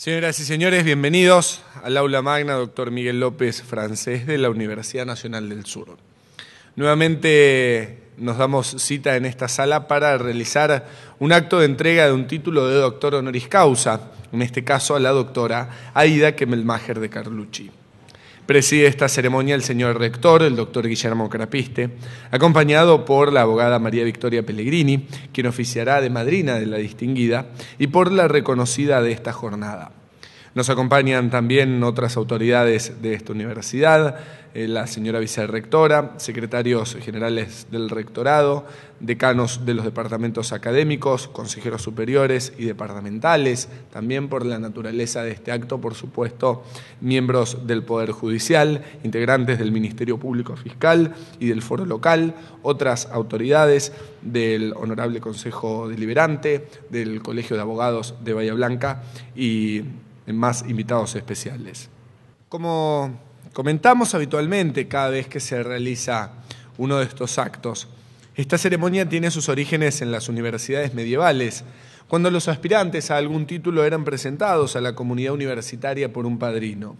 Señoras y señores, bienvenidos al aula magna Dr. Miguel López Francés de la Universidad Nacional del Sur. Nuevamente nos damos cita en esta sala para realizar un acto de entrega de un título de doctor honoris causa, en este caso a la doctora Aida Kemmelmacher de Carlucci. Preside esta ceremonia el señor rector, el doctor Guillermo Crapiste, acompañado por la abogada María Victoria Pellegrini, quien oficiará de madrina de la distinguida, y por la reconocida de esta jornada. Nos acompañan también otras autoridades de esta universidad, la señora vicerrectora, secretarios generales del rectorado, decanos de los departamentos académicos, consejeros superiores y departamentales, también por la naturaleza de este acto, por supuesto, miembros del Poder Judicial, integrantes del Ministerio Público Fiscal y del Foro Local, otras autoridades del Honorable Consejo Deliberante, del Colegio de Abogados de Bahía Blanca y más invitados especiales. Como comentamos habitualmente cada vez que se realiza uno de estos actos, esta ceremonia tiene sus orígenes en las universidades medievales, cuando los aspirantes a algún título eran presentados a la comunidad universitaria por un padrino.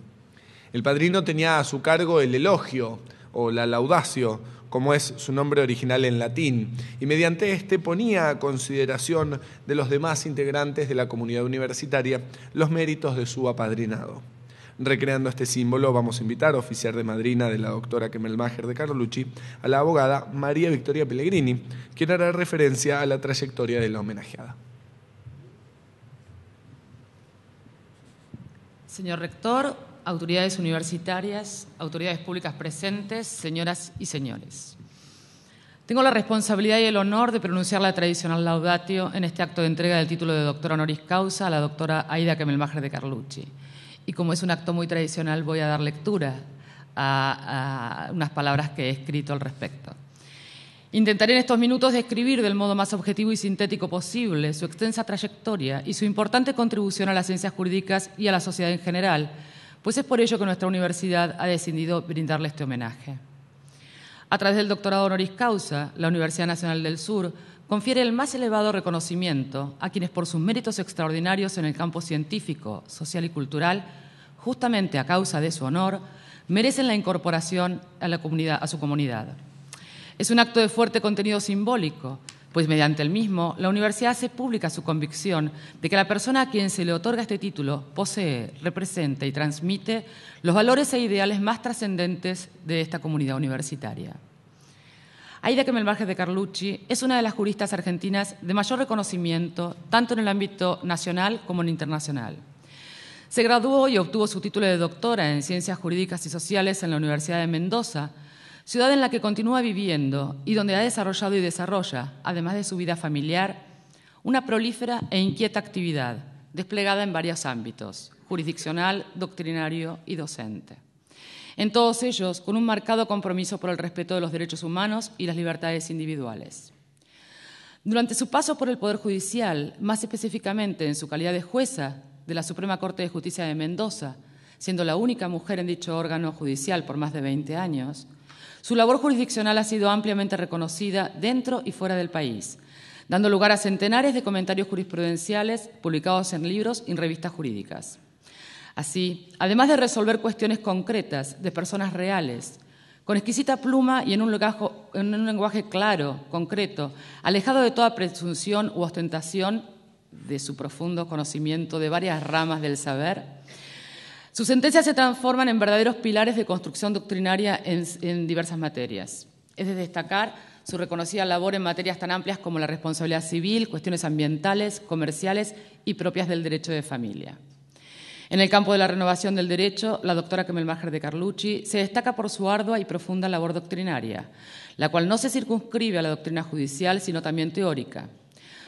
El padrino tenía a su cargo el elogio o la laudatio, como es su nombre original en latín, y mediante este ponía a consideración de los demás integrantes de la comunidad universitaria los méritos de su apadrinado. Recreando este símbolo, vamos a invitar a oficiar de madrina de la doctora Kemmelmacher de Carlucci a la abogada María Victoria Pellegrini, quien hará referencia a la trayectoria de la homenajeada. Señor rector, autoridades universitarias, autoridades públicas presentes, señoras y señores. Tengo la responsabilidad y el honor de pronunciar la tradicional laudatio en este acto de entrega del título de doctor honoris causa a la doctora Aida Kemmelmacher de Carlucci. Y como es un acto muy tradicional, voy a dar lectura a unas palabras que he escrito al respecto. Intentaré en estos minutos describir del modo más objetivo y sintético posible su extensa trayectoria y su importante contribución a las ciencias jurídicas y a la sociedad en general, pues es por ello que nuestra universidad ha decidido brindarle este homenaje. A través del doctorado honoris causa, la Universidad Nacional del Sur confiere el más elevado reconocimiento a quienes por sus méritos extraordinarios en el campo científico, social y cultural, justamente a causa de su honor, merecen la incorporación a su comunidad. Es un acto de fuerte contenido simbólico, pues mediante el mismo, la universidad hace pública su convicción de que la persona a quien se le otorga este título posee, representa y transmite los valores e ideales más trascendentes de esta comunidad universitaria. Aida Kemmelmacher de Carlucci es una de las juristas argentinas de mayor reconocimiento, tanto en el ámbito nacional como en internacional. Se graduó y obtuvo su título de doctora en Ciencias Jurídicas y Sociales en la Universidad de Mendoza, ciudad en la que continúa viviendo y donde ha desarrollado y desarrolla, además de su vida familiar, una prolífera e inquieta actividad desplegada en varios ámbitos: jurisdiccional, doctrinario y docente. En todos ellos, con un marcado compromiso por el respeto de los derechos humanos y las libertades individuales. Durante su paso por el Poder Judicial, más específicamente en su calidad de jueza de la Suprema Corte de Justicia de Mendoza, siendo la única mujer en dicho órgano judicial por más de 20 años, su labor jurisdiccional ha sido ampliamente reconocida dentro y fuera del país, dando lugar a centenares de comentarios jurisprudenciales publicados en libros y en revistas jurídicas. Así, además de resolver cuestiones concretas de personas reales, con exquisita pluma y en un lenguaje claro, concreto, alejado de toda presunción u ostentación de su profundo conocimiento de varias ramas del saber, sus sentencias se transforman en verdaderos pilares de construcción doctrinaria en diversas materias. Es de destacar su reconocida labor en materias tan amplias como la responsabilidad civil, cuestiones ambientales, comerciales y propias del derecho de familia. En el campo de la renovación del derecho, la doctora Kemmelmacher de Carlucci se destaca por su ardua y profunda labor doctrinaria, la cual no se circunscribe a la doctrina judicial, sino también teórica.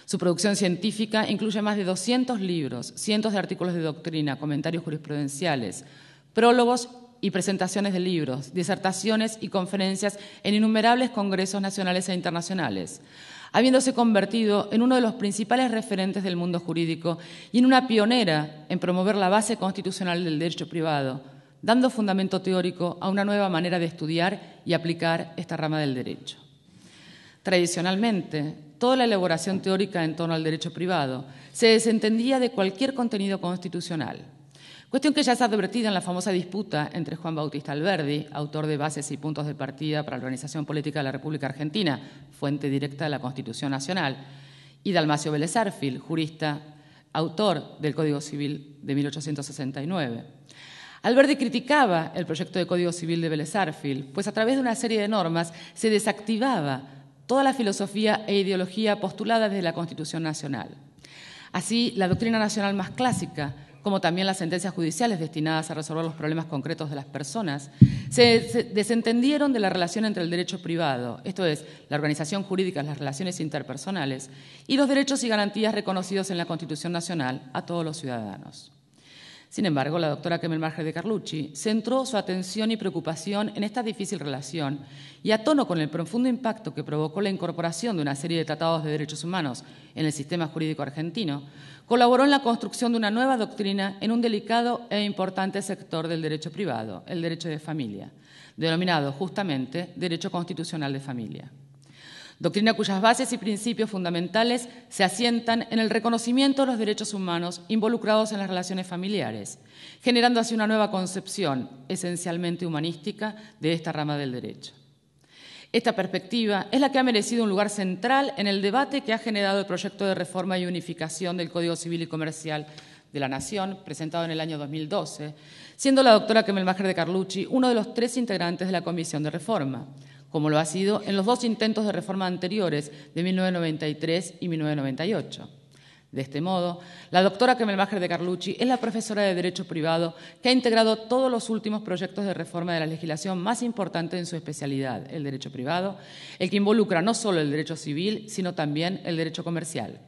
Su producción científica incluye más de 200 libros, cientos de artículos de doctrina, comentarios jurisprudenciales, prólogos y presentaciones de libros, disertaciones y conferencias en innumerables congresos nacionales e internacionales, habiéndose convertido en uno de los principales referentes del mundo jurídico y en una pionera en promover la base constitucional del derecho privado, dando fundamento teórico a una nueva manera de estudiar y aplicar esta rama del derecho. Tradicionalmente, toda la elaboración teórica en torno al derecho privado se desentendía de cualquier contenido constitucional. Cuestión que ya es advertida en la famosa disputa entre Juan Bautista Alberdi, autor de Bases y Puntos de Partida para la Organización Política de la República Argentina, fuente directa de la Constitución Nacional, y Dalmacio Vélez Arfield, jurista, autor del Código Civil de 1869. Alberdi criticaba el proyecto de Código Civil de Vélez Arfield, pues a través de una serie de normas se desactivaba toda la filosofía e ideología postulada desde la Constitución Nacional. Así, la doctrina nacional más clásica, como también las sentencias judiciales destinadas a resolver los problemas concretos de las personas, se desentendieron de la relación entre el derecho privado, esto es, la organización jurídica, las relaciones interpersonales, y los derechos y garantías reconocidos en la Constitución Nacional a todos los ciudadanos. Sin embargo, la doctora Kemel Maher de Carlucci centró su atención y preocupación en esta difícil relación y, a tono con el profundo impacto que provocó la incorporación de una serie de tratados de derechos humanos en el sistema jurídico argentino, colaboró en la construcción de una nueva doctrina en un delicado e importante sector del derecho privado, el derecho de familia, denominado justamente derecho constitucional de familia. Doctrina cuyas bases y principios fundamentales se asientan en el reconocimiento de los derechos humanos involucrados en las relaciones familiares, generando así una nueva concepción esencialmente humanística de esta rama del derecho. Esta perspectiva es la que ha merecido un lugar central en el debate que ha generado el proyecto de reforma y unificación del Código Civil y Comercial de la Nación, presentado en el año 2012, siendo la doctora Kemel Maher de Carlucci uno de los 3 integrantes de la Comisión de Reforma, como lo ha sido en los 2 intentos de reforma anteriores de 1993 y 1998. De este modo, la doctora Kemel Maher de Carlucci es la profesora de Derecho Privado que ha integrado todos los últimos proyectos de reforma de la legislación más importante en su especialidad, el derecho privado, el que involucra no solo el derecho civil, sino también el derecho comercial.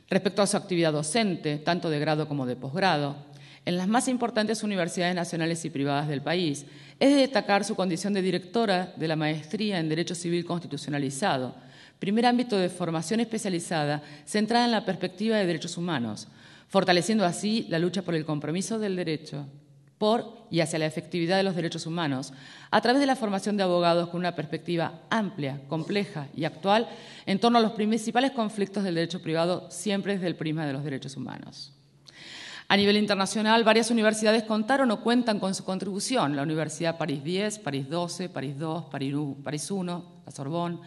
Respecto a su actividad docente, tanto de grado como de posgrado, en las más importantes universidades nacionales y privadas del país, es de destacar su condición de directora de la Maestría en Derecho Civil Constitucionalizado, primer ámbito de formación especializada centrada en la perspectiva de derechos humanos, fortaleciendo así la lucha por el compromiso del derecho por y hacia la efectividad de los derechos humanos, a través de la formación de abogados con una perspectiva amplia, compleja y actual en torno a los principales conflictos del derecho privado, siempre desde el prisma de los derechos humanos. A nivel internacional, varias universidades contaron o cuentan con su contribución: la Universidad París X, París XII, París II, París I, la Sorbonne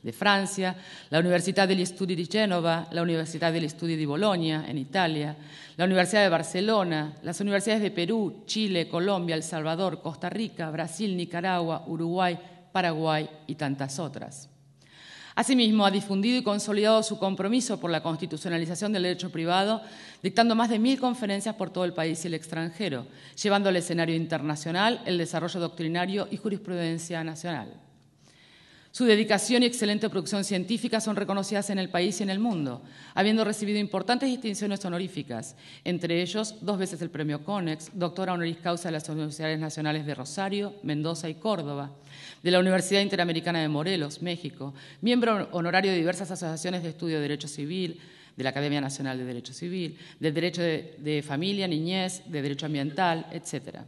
de Francia, la Università degli Studi di Génova, la Università degli Studi di Bologna en Italia, la Universidad de Barcelona, las universidades de Perú, Chile, Colombia, El Salvador, Costa Rica, Brasil, Nicaragua, Uruguay, Paraguay y tantas otras. Asimismo, ha difundido y consolidado su compromiso por la constitucionalización del derecho privado, dictando más de 1000 conferencias por todo el país y el extranjero, llevando al escenario internacional el desarrollo doctrinario y jurisprudencia nacional. Su dedicación y excelente producción científica son reconocidas en el país y en el mundo, habiendo recibido importantes distinciones honoríficas, entre ellos 2 veces el Premio Conex, doctora honoris causa de las Universidades Nacionales de Rosario, Mendoza y Córdoba, de la Universidad Interamericana de Morelos, México, miembro honorario de diversas asociaciones de estudio de Derecho Civil, de la Academia Nacional de Derecho Civil, del Derecho de Familia, Niñez, de Derecho Ambiental, etc.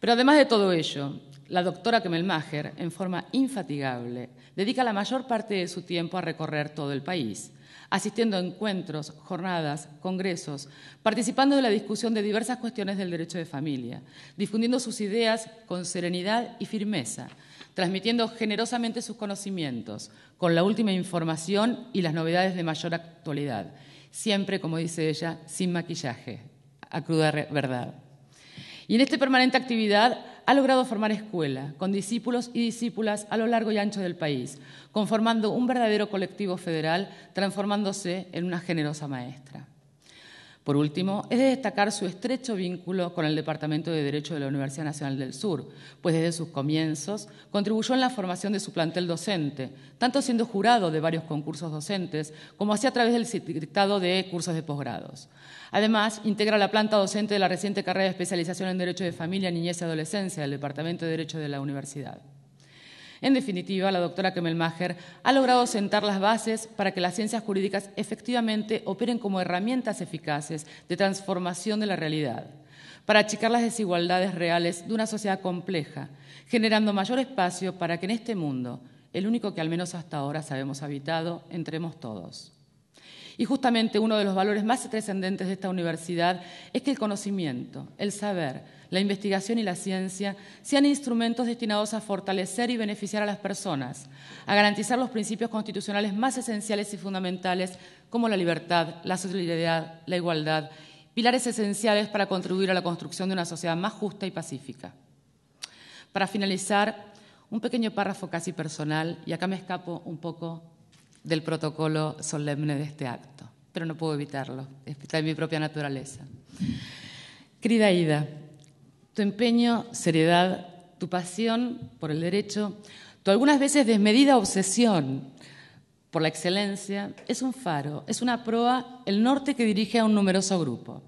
Pero además de todo ello, la doctora Kemel Maher, en forma infatigable, dedica la mayor parte de su tiempo a recorrer todo el país, asistiendo a encuentros, jornadas, congresos, participando de la discusión de diversas cuestiones del derecho de familia, difundiendo sus ideas con serenidad y firmeza, transmitiendo generosamente sus conocimientos, con la última información y las novedades de mayor actualidad, siempre, como dice ella, sin maquillaje, a cruda verdad. Y en esta permanente actividad ha logrado formar escuela, con discípulos y discípulas a lo largo y ancho del país, conformando un verdadero colectivo federal, transformándose en una generosa maestra. Por último, es de destacar su estrecho vínculo con el Departamento de Derecho de la Universidad Nacional del Sur, pues desde sus comienzos contribuyó en la formación de su plantel docente, tanto siendo jurado de varios concursos docentes, como así a través del dictado de cursos de posgrados. Además, integra la planta docente de la reciente carrera de especialización en Derecho de Familia, Niñez y Adolescencia del Departamento de Derecho de la Universidad. En definitiva, la doctora Kemel Maher ha logrado sentar las bases para que las ciencias jurídicas efectivamente operen como herramientas eficaces de transformación de la realidad, para achicar las desigualdades reales de una sociedad compleja, generando mayor espacio para que en este mundo el único que al menos hasta ahora sabemos habitado, entremos todos. Y justamente uno de los valores más trascendentes de esta universidad es que el conocimiento, el saber, la investigación y la ciencia sean instrumentos destinados a fortalecer y beneficiar a las personas, a garantizar los principios constitucionales más esenciales y fundamentales como la libertad, la solidaridad, la igualdad, pilares esenciales para contribuir a la construcción de una sociedad más justa y pacífica. Para finalizar, un pequeño párrafo casi personal, y acá me escapo un poco del protocolo solemne de este acto, pero no puedo evitarlo, está en mi propia naturaleza. Querida Aida, tu empeño, seriedad, tu pasión por el derecho, tu algunas veces desmedida obsesión por la excelencia, es un faro, es una proa, el norte que dirige a un numeroso grupo.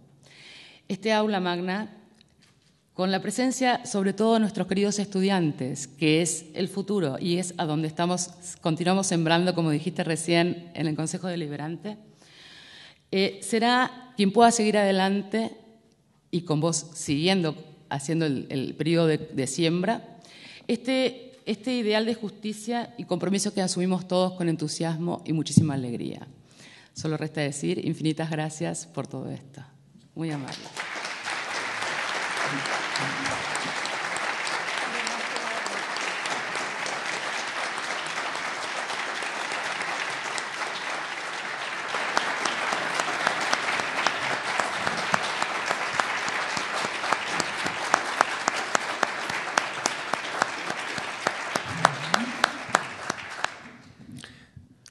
Este aula magna, con la presencia sobre todo de nuestros queridos estudiantes, que es el futuro y es a donde continuamos sembrando, como dijiste recién, en el Consejo Deliberante, será quien pueda seguir adelante y con vos siguiendo, haciendo el periodo de siembra, este ideal de justicia y compromiso que asumimos todos con entusiasmo y muchísima alegría. Solo resta decir infinitas gracias por todo esto. Muy amable.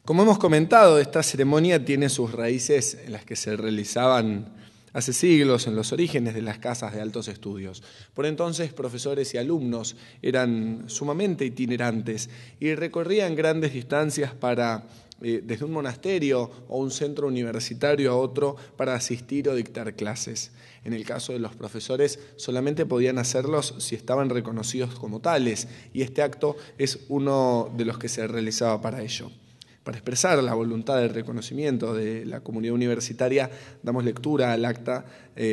Como hemos comentado, esta ceremonia tiene sus raíces en las que se realizaban hace siglos en los orígenes de las casas de altos estudios. Por entonces, profesores y alumnos eran sumamente itinerantes y recorrían grandes distancias para, desde un monasterio o un centro universitario a otro, para asistir o dictar clases. En el caso de los profesores, solamente podían hacerlos si estaban reconocidos como tales, y este acto es uno de los que se realizaba para ello. Para expresar la voluntad de reconocimiento de la comunidad universitaria, damos lectura al acta,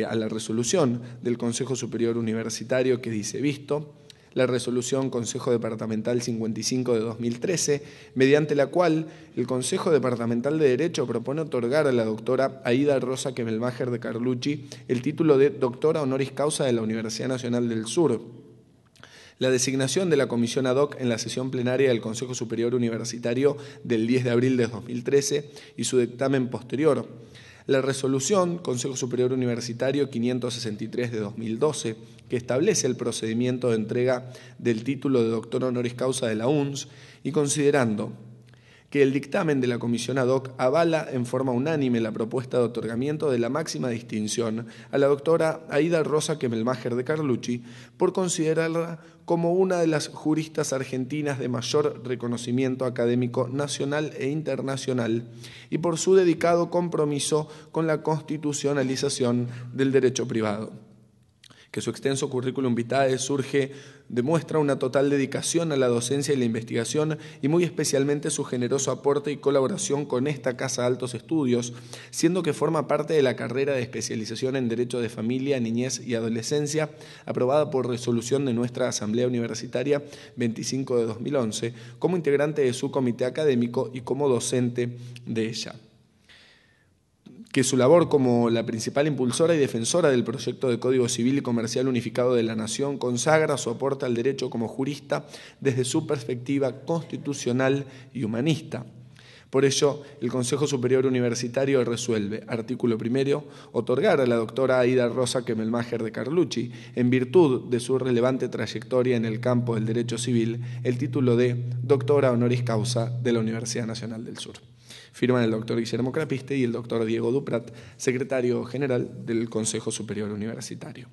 a la resolución del Consejo Superior Universitario que dice: visto la resolución Consejo Departamental 55 de 2013, mediante la cual el Consejo Departamental de Derecho propone otorgar a la doctora Aida Rosa Kemmelmacher de Carlucci el título de doctora honoris causa de la Universidad Nacional del Sur. La designación de la comisión ad hoc en la sesión plenaria del Consejo Superior Universitario del 10 de abril de 2013 y su dictamen posterior. La resolución Consejo Superior Universitario 563 de 2012, que establece el procedimiento de entrega del título de doctor honoris causa de la UNS, y considerando que el dictamen de la comisión ad hoc avala en forma unánime la propuesta de otorgamiento de la máxima distinción a la doctora Aida Rosa Kemmelmacher de Carlucci por considerarla como una de las juristas argentinas de mayor reconocimiento académico nacional e internacional y por su dedicado compromiso con la constitucionalización del derecho privado. Que su extenso currículum vitae demuestra una total dedicación a la docencia y la investigación y muy especialmente su generoso aporte y colaboración con esta Casa de Altos Estudios, siendo que forma parte de la carrera de especialización en Derecho de Familia, Niñez y Adolescencia, aprobada por resolución de nuestra Asamblea Universitaria 25 de 2011, como integrante de su comité académico y como docente de ella. Que su labor como la principal impulsora y defensora del proyecto de Código Civil y Comercial Unificado de la Nación consagra su aporte al derecho como jurista desde su perspectiva constitucional y humanista. Por ello, el Consejo Superior Universitario resuelve, artículo primero, otorgar a la doctora Aida Rosa Kemmelmacher de Carlucci, en virtud de su relevante trayectoria en el campo del derecho civil, el título de doctora honoris causa de la Universidad Nacional del Sur. Firman el doctor Guillermo Crapiste y el doctor Diego Duprat, secretario general del Consejo Superior Universitario.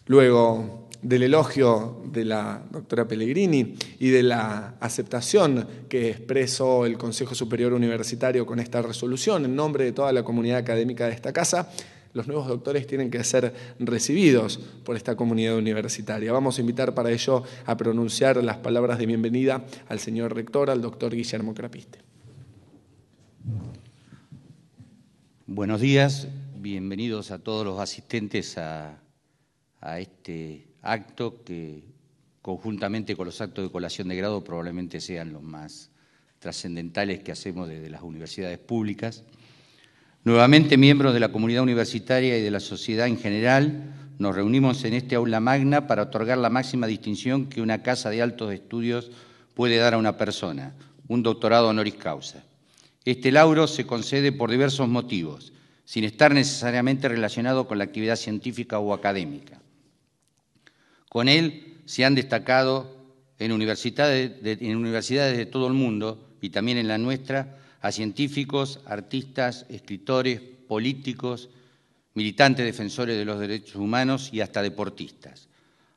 Luego del elogio de la doctora Pellegrini y de la aceptación que expresó el Consejo Superior Universitario con esta resolución en nombre de toda la comunidad académica de esta casa, los nuevos doctores tienen que ser recibidos por esta comunidad universitaria. Vamos a invitar para ello a pronunciar las palabras de bienvenida al señor rector, al doctor Guillermo Crapiste. Buenos días, bienvenidos a todos los asistentes a este acto que conjuntamente con los actos de colación de grado, probablemente sean los más trascendentales que hacemos desde las universidades públicas. Nuevamente, miembros de la comunidad universitaria y de la sociedad en general, nos reunimos en este aula magna para otorgar la máxima distinción que una casa de altos estudios puede dar a una persona, un doctorado honoris causa. Este lauro se concede por diversos motivos, sin estar necesariamente relacionado con la actividad científica o académica. Con él se han destacado en universidades de todo el mundo y también en la nuestra a científicos, artistas, escritores, políticos, militantes defensores de los derechos humanos y hasta deportistas.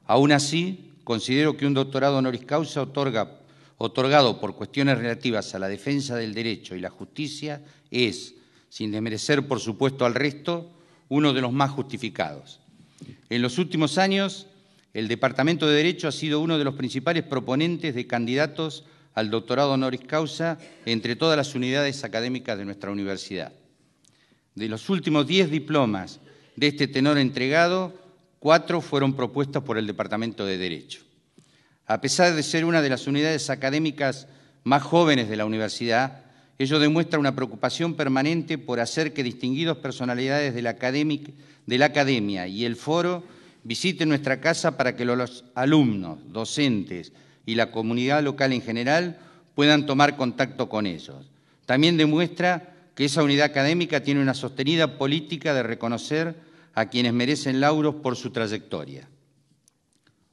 Aún así, considero que un doctorado honoris causa otorgado por cuestiones relativas a la defensa del derecho y la justicia es, sin desmerecer por supuesto al resto, uno de los más justificados. En los últimos años, el Departamento de Derecho ha sido uno de los principales proponentes de candidatos al doctorado honoris causa entre todas las unidades académicas de nuestra universidad. De los últimos 10 diplomas de este tenor entregado, 4 fueron propuestas por el Departamento de Derecho. A pesar de ser una de las unidades académicas más jóvenes de la universidad, ello demuestra una preocupación permanente por hacer que distinguidas personalidades de la academia y el foro visiten nuestra casa para que los alumnos, docentes y la comunidad local en general puedan tomar contacto con ellos. También demuestra que esa unidad académica tiene una sostenida política de reconocer a quienes merecen lauros por su trayectoria.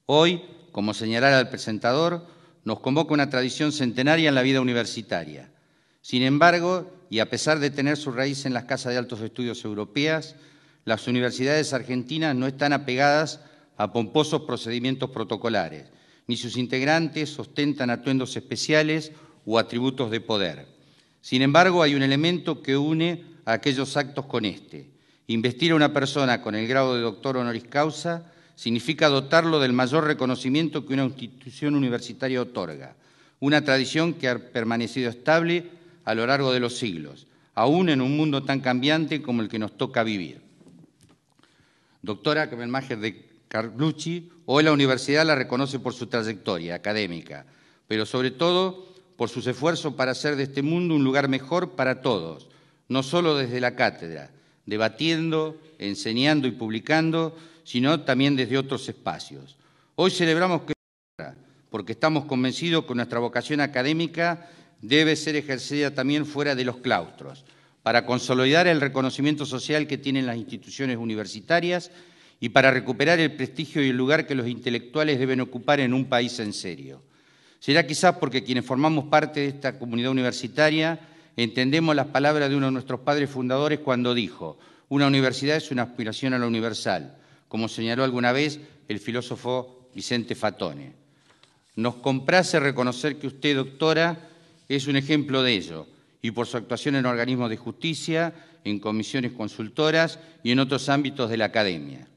Hoy, como señalara el presentador, nos convoca una tradición centenaria en la vida universitaria. Sin embargo, y a pesar de tener su raíz en las casas de altos estudios europeas, las universidades argentinas no están apegadas a pomposos procedimientos protocolares, ni sus integrantes ostentan atuendos especiales o atributos de poder. Sin embargo, hay un elemento que une a aquellos actos con este. Investir a una persona con el grado de doctor honoris causa significa dotarlo del mayor reconocimiento que una institución universitaria otorga, una tradición que ha permanecido estable a lo largo de los siglos, aún en un mundo tan cambiante como el que nos toca vivir. Doctora Kemmelmacher de Carlucci, hoy la universidad la reconoce por su trayectoria académica, pero sobre todo por sus esfuerzos para hacer de este mundo un lugar mejor para todos, no solo desde la cátedra, debatiendo, enseñando y publicando, sino también desde otros espacios. Hoy celebramos que porque estamos convencidos que nuestra vocación académica debe ser ejercida también fuera de los claustros, para consolidar el reconocimiento social que tienen las instituciones universitarias y para recuperar el prestigio y el lugar que los intelectuales deben ocupar en un país en serio. Será quizás porque quienes formamos parte de esta comunidad universitaria entendemos las palabras de uno de nuestros padres fundadores cuando dijo: una universidad es una aspiración a lo universal, como señaló alguna vez el filósofo Vicente Fatone. Nos complace reconocer que usted, doctora, es un ejemplo de ello, y por su actuación en organismos de justicia, en comisiones consultoras y en otros ámbitos de la academia.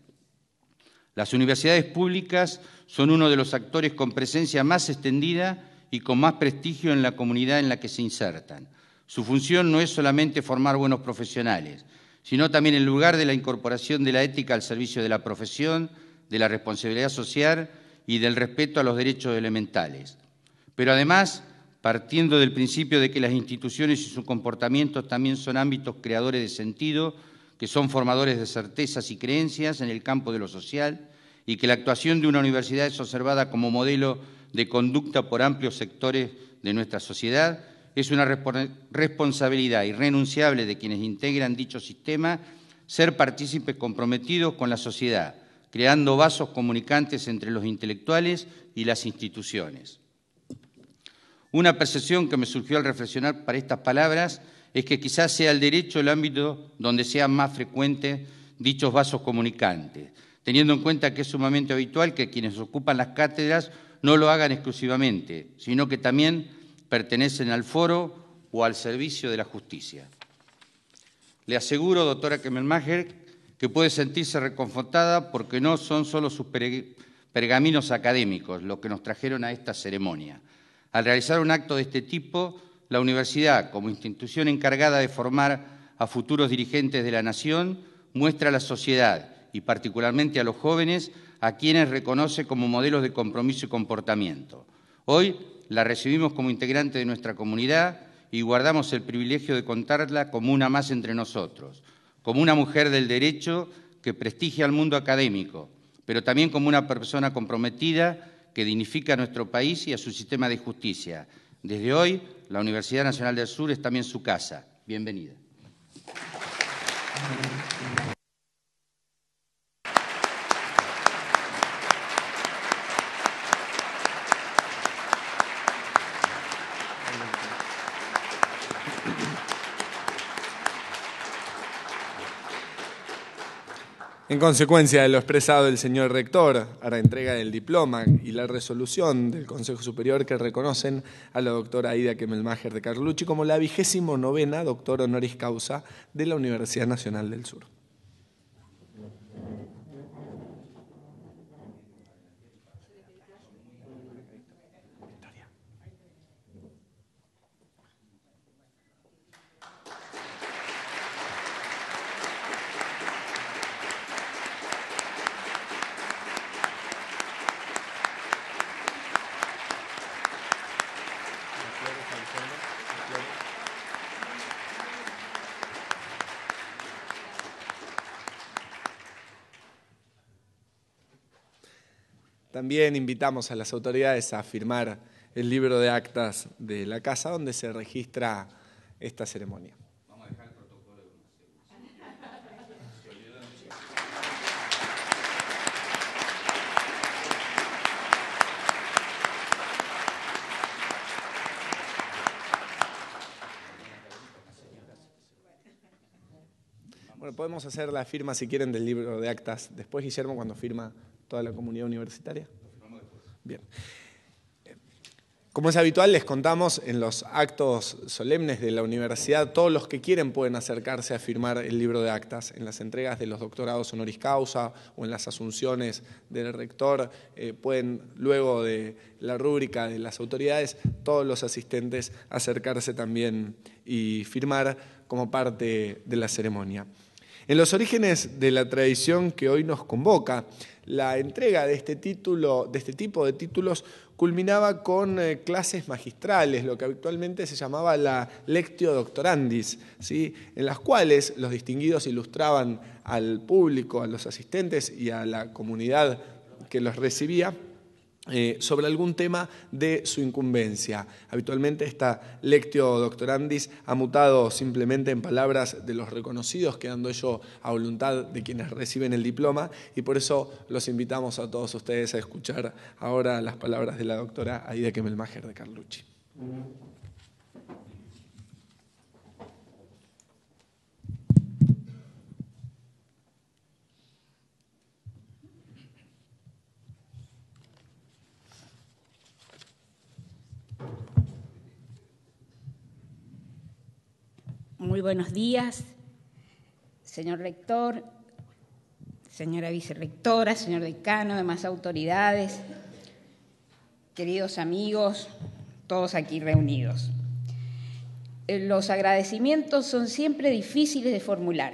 Las universidades públicas son uno de los actores con presencia más extendida y con más prestigio en la comunidad en la que se insertan. Su función no es solamente formar buenos profesionales, sino también el lugar de la incorporación de la ética al servicio de la profesión, de la responsabilidad social y del respeto a los derechos elementales. Pero además, partiendo del principio de que las instituciones y sus comportamientos también son ámbitos creadores de sentido, que son formadores de certezas y creencias en el campo de lo social, y que la actuación de una universidad es observada como modelo de conducta por amplios sectores de nuestra sociedad, es una responsabilidad irrenunciable de quienes integran dicho sistema ser partícipes comprometidos con la sociedad, creando vasos comunicantes entre los intelectuales y las instituciones. Una percepción que me surgió al reflexionar para estas palabras es que quizás sea el derecho el ámbito donde sean más frecuentes dichos vasos comunicantes, teniendo en cuenta que es sumamente habitual que quienes ocupan las cátedras no lo hagan exclusivamente, sino que también pertenecen al foro o al servicio de la justicia. Le aseguro, doctora Kemmelmacher, que puede sentirse reconfortada porque no son solo sus pergaminos académicos los que nos trajeron a esta ceremonia. Al realizar un acto de este tipo, la universidad, como institución encargada de formar a futuros dirigentes de la nación, muestra a la sociedad, y particularmente a los jóvenes, a quienes reconoce como modelos de compromiso y comportamiento. Hoy la recibimos como integrante de nuestra comunidad y guardamos el privilegio de contarla como una más entre nosotros, como una mujer del derecho que prestigia al mundo académico, pero también como una persona comprometida que dignifica a nuestro país y a su sistema de justicia. Desde hoy, la Universidad Nacional del Sur es también su casa. Bienvenida. En consecuencia de lo expresado del señor rector, a la entrega del diploma y la resolución del Consejo Superior que reconocen a la doctora Aida Kemelmacher de Carlucci como la 29ª doctora honoris causa de la Universidad Nacional del Sur. También invitamos a las autoridades a firmar el libro de actas de la casa donde se registra esta ceremonia. Vamos a dejar el protocolo de Bueno, podemos hacer la firma, si quieren, del libro de actas después, Guillermo, cuando firma toda la comunidad universitaria. Bien. Como es habitual, les contamos en los actos solemnes de la universidad, todos los que quieren pueden acercarse a firmar el libro de actas en las entregas de los doctorados honoris causa o en las asunciones del rector. Pueden, luego de la rúbrica de las autoridades, todos los asistentes acercarse también y firmar como parte de la ceremonia. En los orígenes de la tradición que hoy nos convoca, la entrega de este tipo de títulos culminaba con clases magistrales, lo que habitualmente se llamaba la Lectio Doctorandis, ¿sí? En las cuales los distinguidos ilustraban al público, a los asistentes y a la comunidad que los recibía sobre algún tema de su incumbencia. Habitualmente esta Lectio Doctorandis ha mutado simplemente en palabras de los reconocidos, quedando ello a voluntad de quienes reciben el diploma, y por eso los invitamos a todos ustedes a escuchar ahora las palabras de la doctora Aida Kemelmacher de Carlucci. Muy buenos días, señor rector, señora vicerrectora, señor decano, demás autoridades, queridos amigos, todos aquí reunidos. Los agradecimientos son siempre difíciles de formular.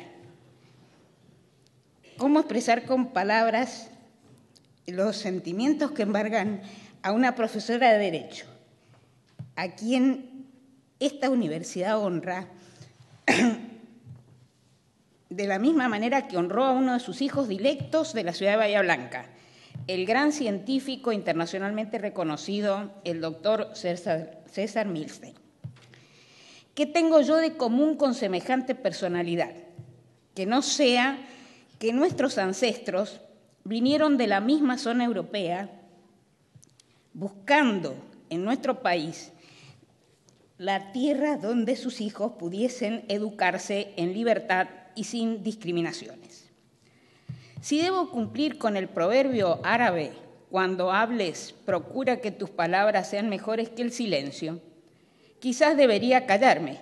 ¿Cómo expresar con palabras los sentimientos que embargan a una profesora de Derecho, a quien esta universidad honra de la misma manera que honró a uno de sus hijos dilectos de la ciudad de Bahía Blanca, el gran científico internacionalmente reconocido, el doctor César Milstein? ¿Qué tengo yo de común con semejante personalidad? Que no sea que nuestros ancestros vinieron de la misma zona europea buscando en nuestro país la tierra donde sus hijos pudiesen educarse en libertad y sin discriminaciones. Si debo cumplir con el proverbio árabe, cuando hables, procura que tus palabras sean mejores que el silencio, quizás debería callarme,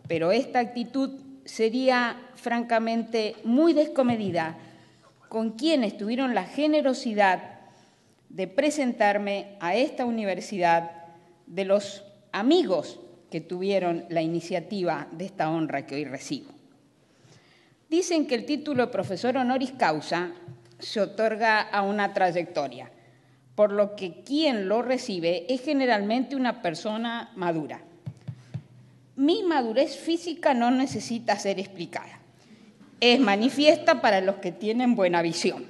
pero esta actitud sería francamente muy descomedida con quienes tuvieron la generosidad de presentarme a esta universidad, de los amigos que tuvieron la iniciativa de esta honra que hoy recibo. Dicen que el título de profesor honoris causa se otorga a una trayectoria, por lo que quien lo recibe es generalmente una persona madura. Mi madurez física no necesita ser explicada. Es manifiesta para los que tienen buena visión.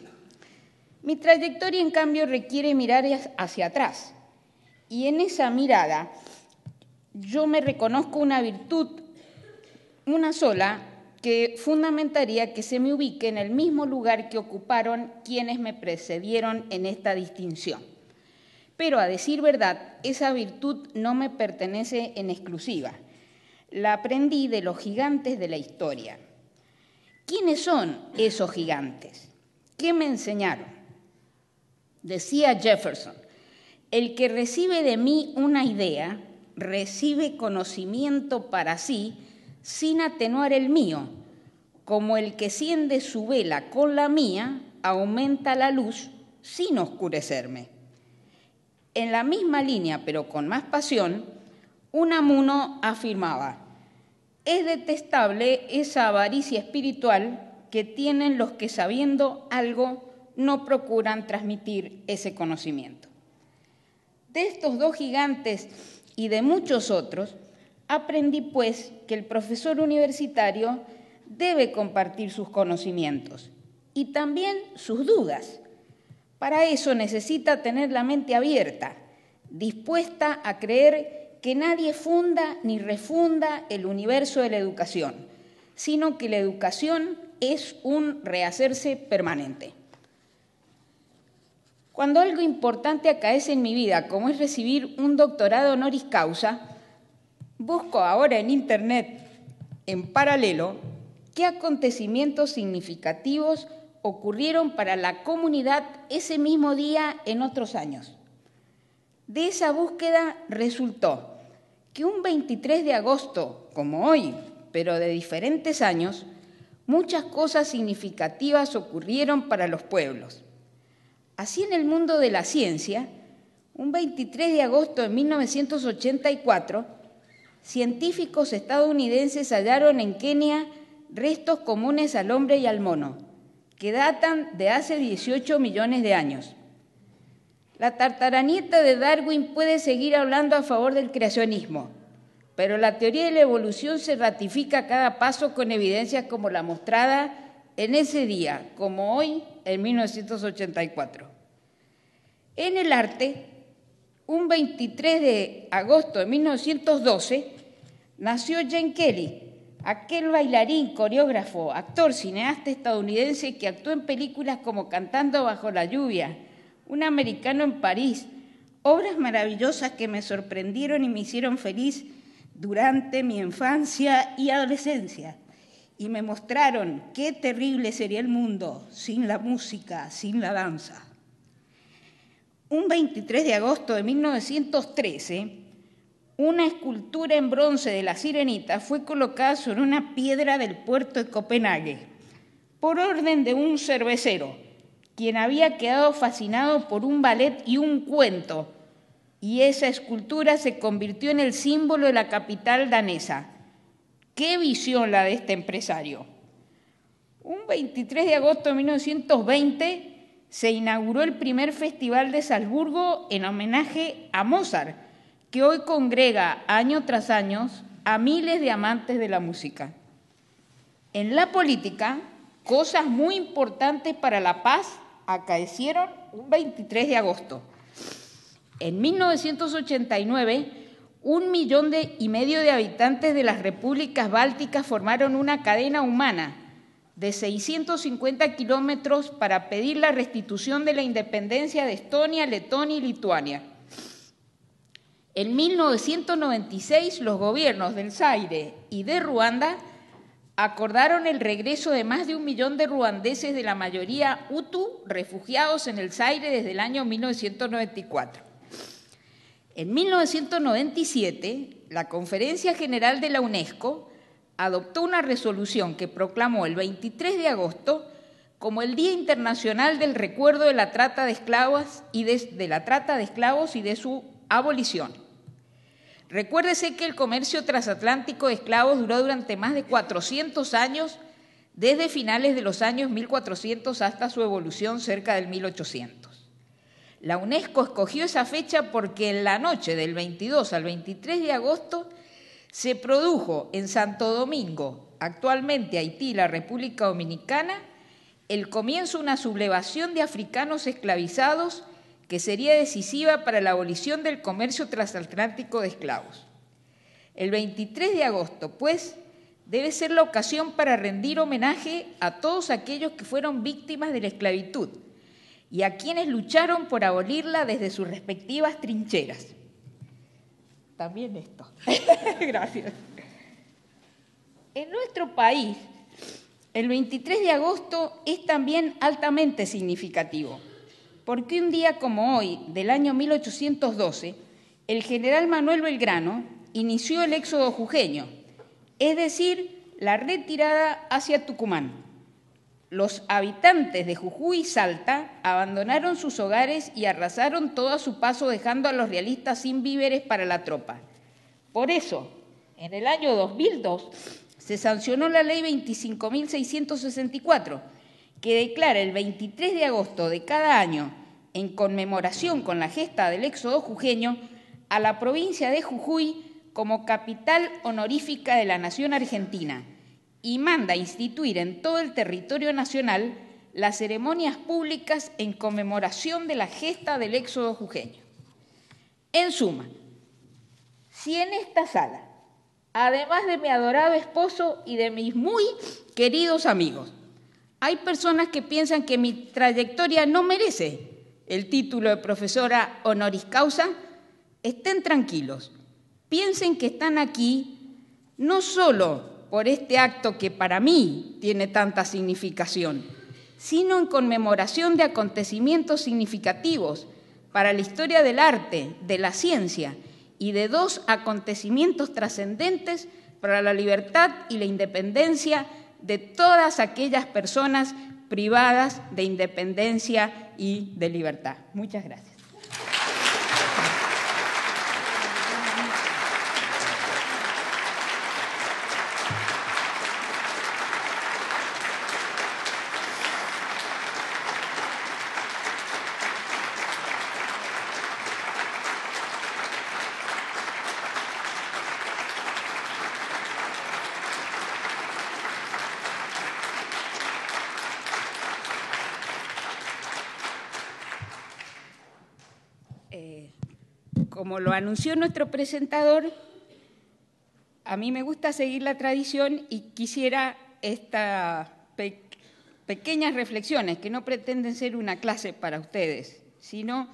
Mi trayectoria, en cambio, requiere mirar hacia atrás. Y en esa mirada yo me reconozco una virtud, una sola, que fundamentaría que se me ubique en el mismo lugar que ocuparon quienes me precedieron en esta distinción. Pero, a decir verdad, esa virtud no me pertenece en exclusiva. La aprendí de los gigantes de la historia. ¿Quiénes son esos gigantes? ¿Qué me enseñaron? Decía Jefferson: el que recibe de mí una idea, recibe conocimiento para sí, sin atenuar el mío, como el que ciende su vela con la mía, aumenta la luz sin oscurecerme. En la misma línea, pero con más pasión, Unamuno afirmaba: es detestable esa avaricia espiritual que tienen los que, sabiendo algo, no procuran transmitir ese conocimiento. De estos dos gigantes y de muchos otros, aprendí, pues, que el profesor universitario debe compartir sus conocimientos y también sus dudas. Para eso necesita tener la mente abierta, dispuesta a creer que nadie funda ni refunda el universo de la educación, sino que la educación es un rehacerse permanente. Cuando algo importante acaece en mi vida, como es recibir un doctorado honoris causa, busco ahora en Internet, en paralelo, qué acontecimientos significativos ocurrieron para la comunidad ese mismo día en otros años. De esa búsqueda resultó que un 23 de agosto, como hoy, pero de diferentes años, muchas cosas significativas ocurrieron para los pueblos. Así, en el mundo de la ciencia, un 23 de agosto de 1984, científicos estadounidenses hallaron en Kenia restos comunes al hombre y al mono, que datan de hace 18 millones de años. La tartaranieta de Darwin puede seguir hablando a favor del creacionismo, pero la teoría de la evolución se ratifica a cada paso con evidencias como la mostrada en ese día, como hoy, en 1984. En el arte, un 23 de agosto de 1912, nació Gene Kelly, aquel bailarín, coreógrafo, actor, cineasta estadounidense que actuó en películas como Cantando bajo la lluvia, Un americano en París, obras maravillosas que me sorprendieron y me hicieron feliz durante mi infancia y adolescencia, y me mostraron qué terrible sería el mundo sin la música, sin la danza. Un 23 de agosto de 1913, una escultura en bronce de la Sirenita fue colocada sobre una piedra del puerto de Copenhague, por orden de un cervecero, quien había quedado fascinado por un ballet y un cuento, y esa escultura se convirtió en el símbolo de la capital danesa. ¡Qué visión la de este empresario! Un 23 de agosto de 1920 se inauguró el primer Festival de Salzburgo en homenaje a Mozart, que hoy congrega año tras año a miles de amantes de la música. En la política, cosas muy importantes para la paz acaecieron un 23 de agosto. En 1989, 1,5 millones de habitantes de las repúblicas bálticas formaron una cadena humana de 650 kilómetros para pedir la restitución de la independencia de Estonia, Letonia y Lituania. En 1996, los gobiernos del Zaire y de Ruanda acordaron el regreso de más de 1 millón de ruandeses, de la mayoría hutu, refugiados en el Zaire desde el año 1994. En 1997, la Conferencia General de la UNESCO adoptó una resolución que proclamó el 23 de agosto como el Día Internacional del Recuerdo de la Trata de Esclavos y de su abolición. Recuérdese que el comercio transatlántico de esclavos duró durante más de 400 años, desde finales de los años 1400 hasta su evolución cerca del 1800. La UNESCO escogió esa fecha porque en la noche del 22 al 23 de agosto se produjo en Santo Domingo, actualmente Haití y la República Dominicana, el comienzo de una sublevación de africanos esclavizados que sería decisiva para la abolición del comercio transatlántico de esclavos. El 23 de agosto, pues, debe ser la ocasión para rendir homenaje a todos aquellos que fueron víctimas de la esclavitud y a quienes lucharon por abolirla desde sus respectivas trincheras. También esto. Gracias. En nuestro país, el 23 de agosto es también altamente significativo, porque un día como hoy, del año 1812, el general Manuel Belgrano inició el éxodo jujeño, es decir, la retirada hacia Tucumán. Los habitantes de Jujuy y Salta abandonaron sus hogares y arrasaron todo a su paso, dejando a los realistas sin víveres para la tropa. Por eso, en el año 2002, se sancionó la Ley 25.664, que declara el 23 de agosto de cada año, en conmemoración con la gesta del éxodo jujeño, a la provincia de Jujuy como capital honorífica de la nación argentina y manda instituir en todo el territorio nacional las ceremonias públicas en conmemoración de la gesta del éxodo jujeño. En suma, si en esta sala, además de mi adorado esposo y de mis muy queridos amigos, hay personas que piensan que mi trayectoria no merece el título de profesora honoris causa, estén tranquilos. Piensen que están aquí no solo por este acto que para mí tiene tanta significación, sino en conmemoración de acontecimientos significativos para la historia del arte, de la ciencia y de dos acontecimientos trascendentes para la libertad y la independencia de todas aquellas personas privadas de independencia y de libertad. Muchas gracias. Como lo anunció nuestro presentador, a mí me gusta seguir la tradición y quisiera estas pequeñas reflexiones, que no pretenden ser una clase para ustedes, sino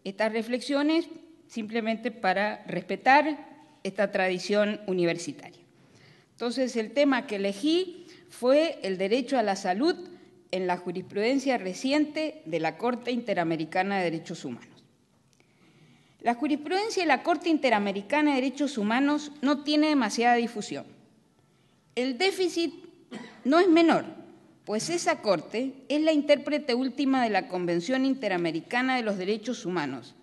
estas reflexiones simplemente para respetar esta tradición universitaria. Entonces, el tema que elegí fue el derecho a la salud en la jurisprudencia reciente de la Corte Interamericana de Derechos Humanos. La jurisprudencia de la Corte Interamericana de Derechos Humanos no tiene demasiada difusión. El déficit no es menor, pues esa Corte es la intérprete última de la Convención Interamericana de los Derechos Humanos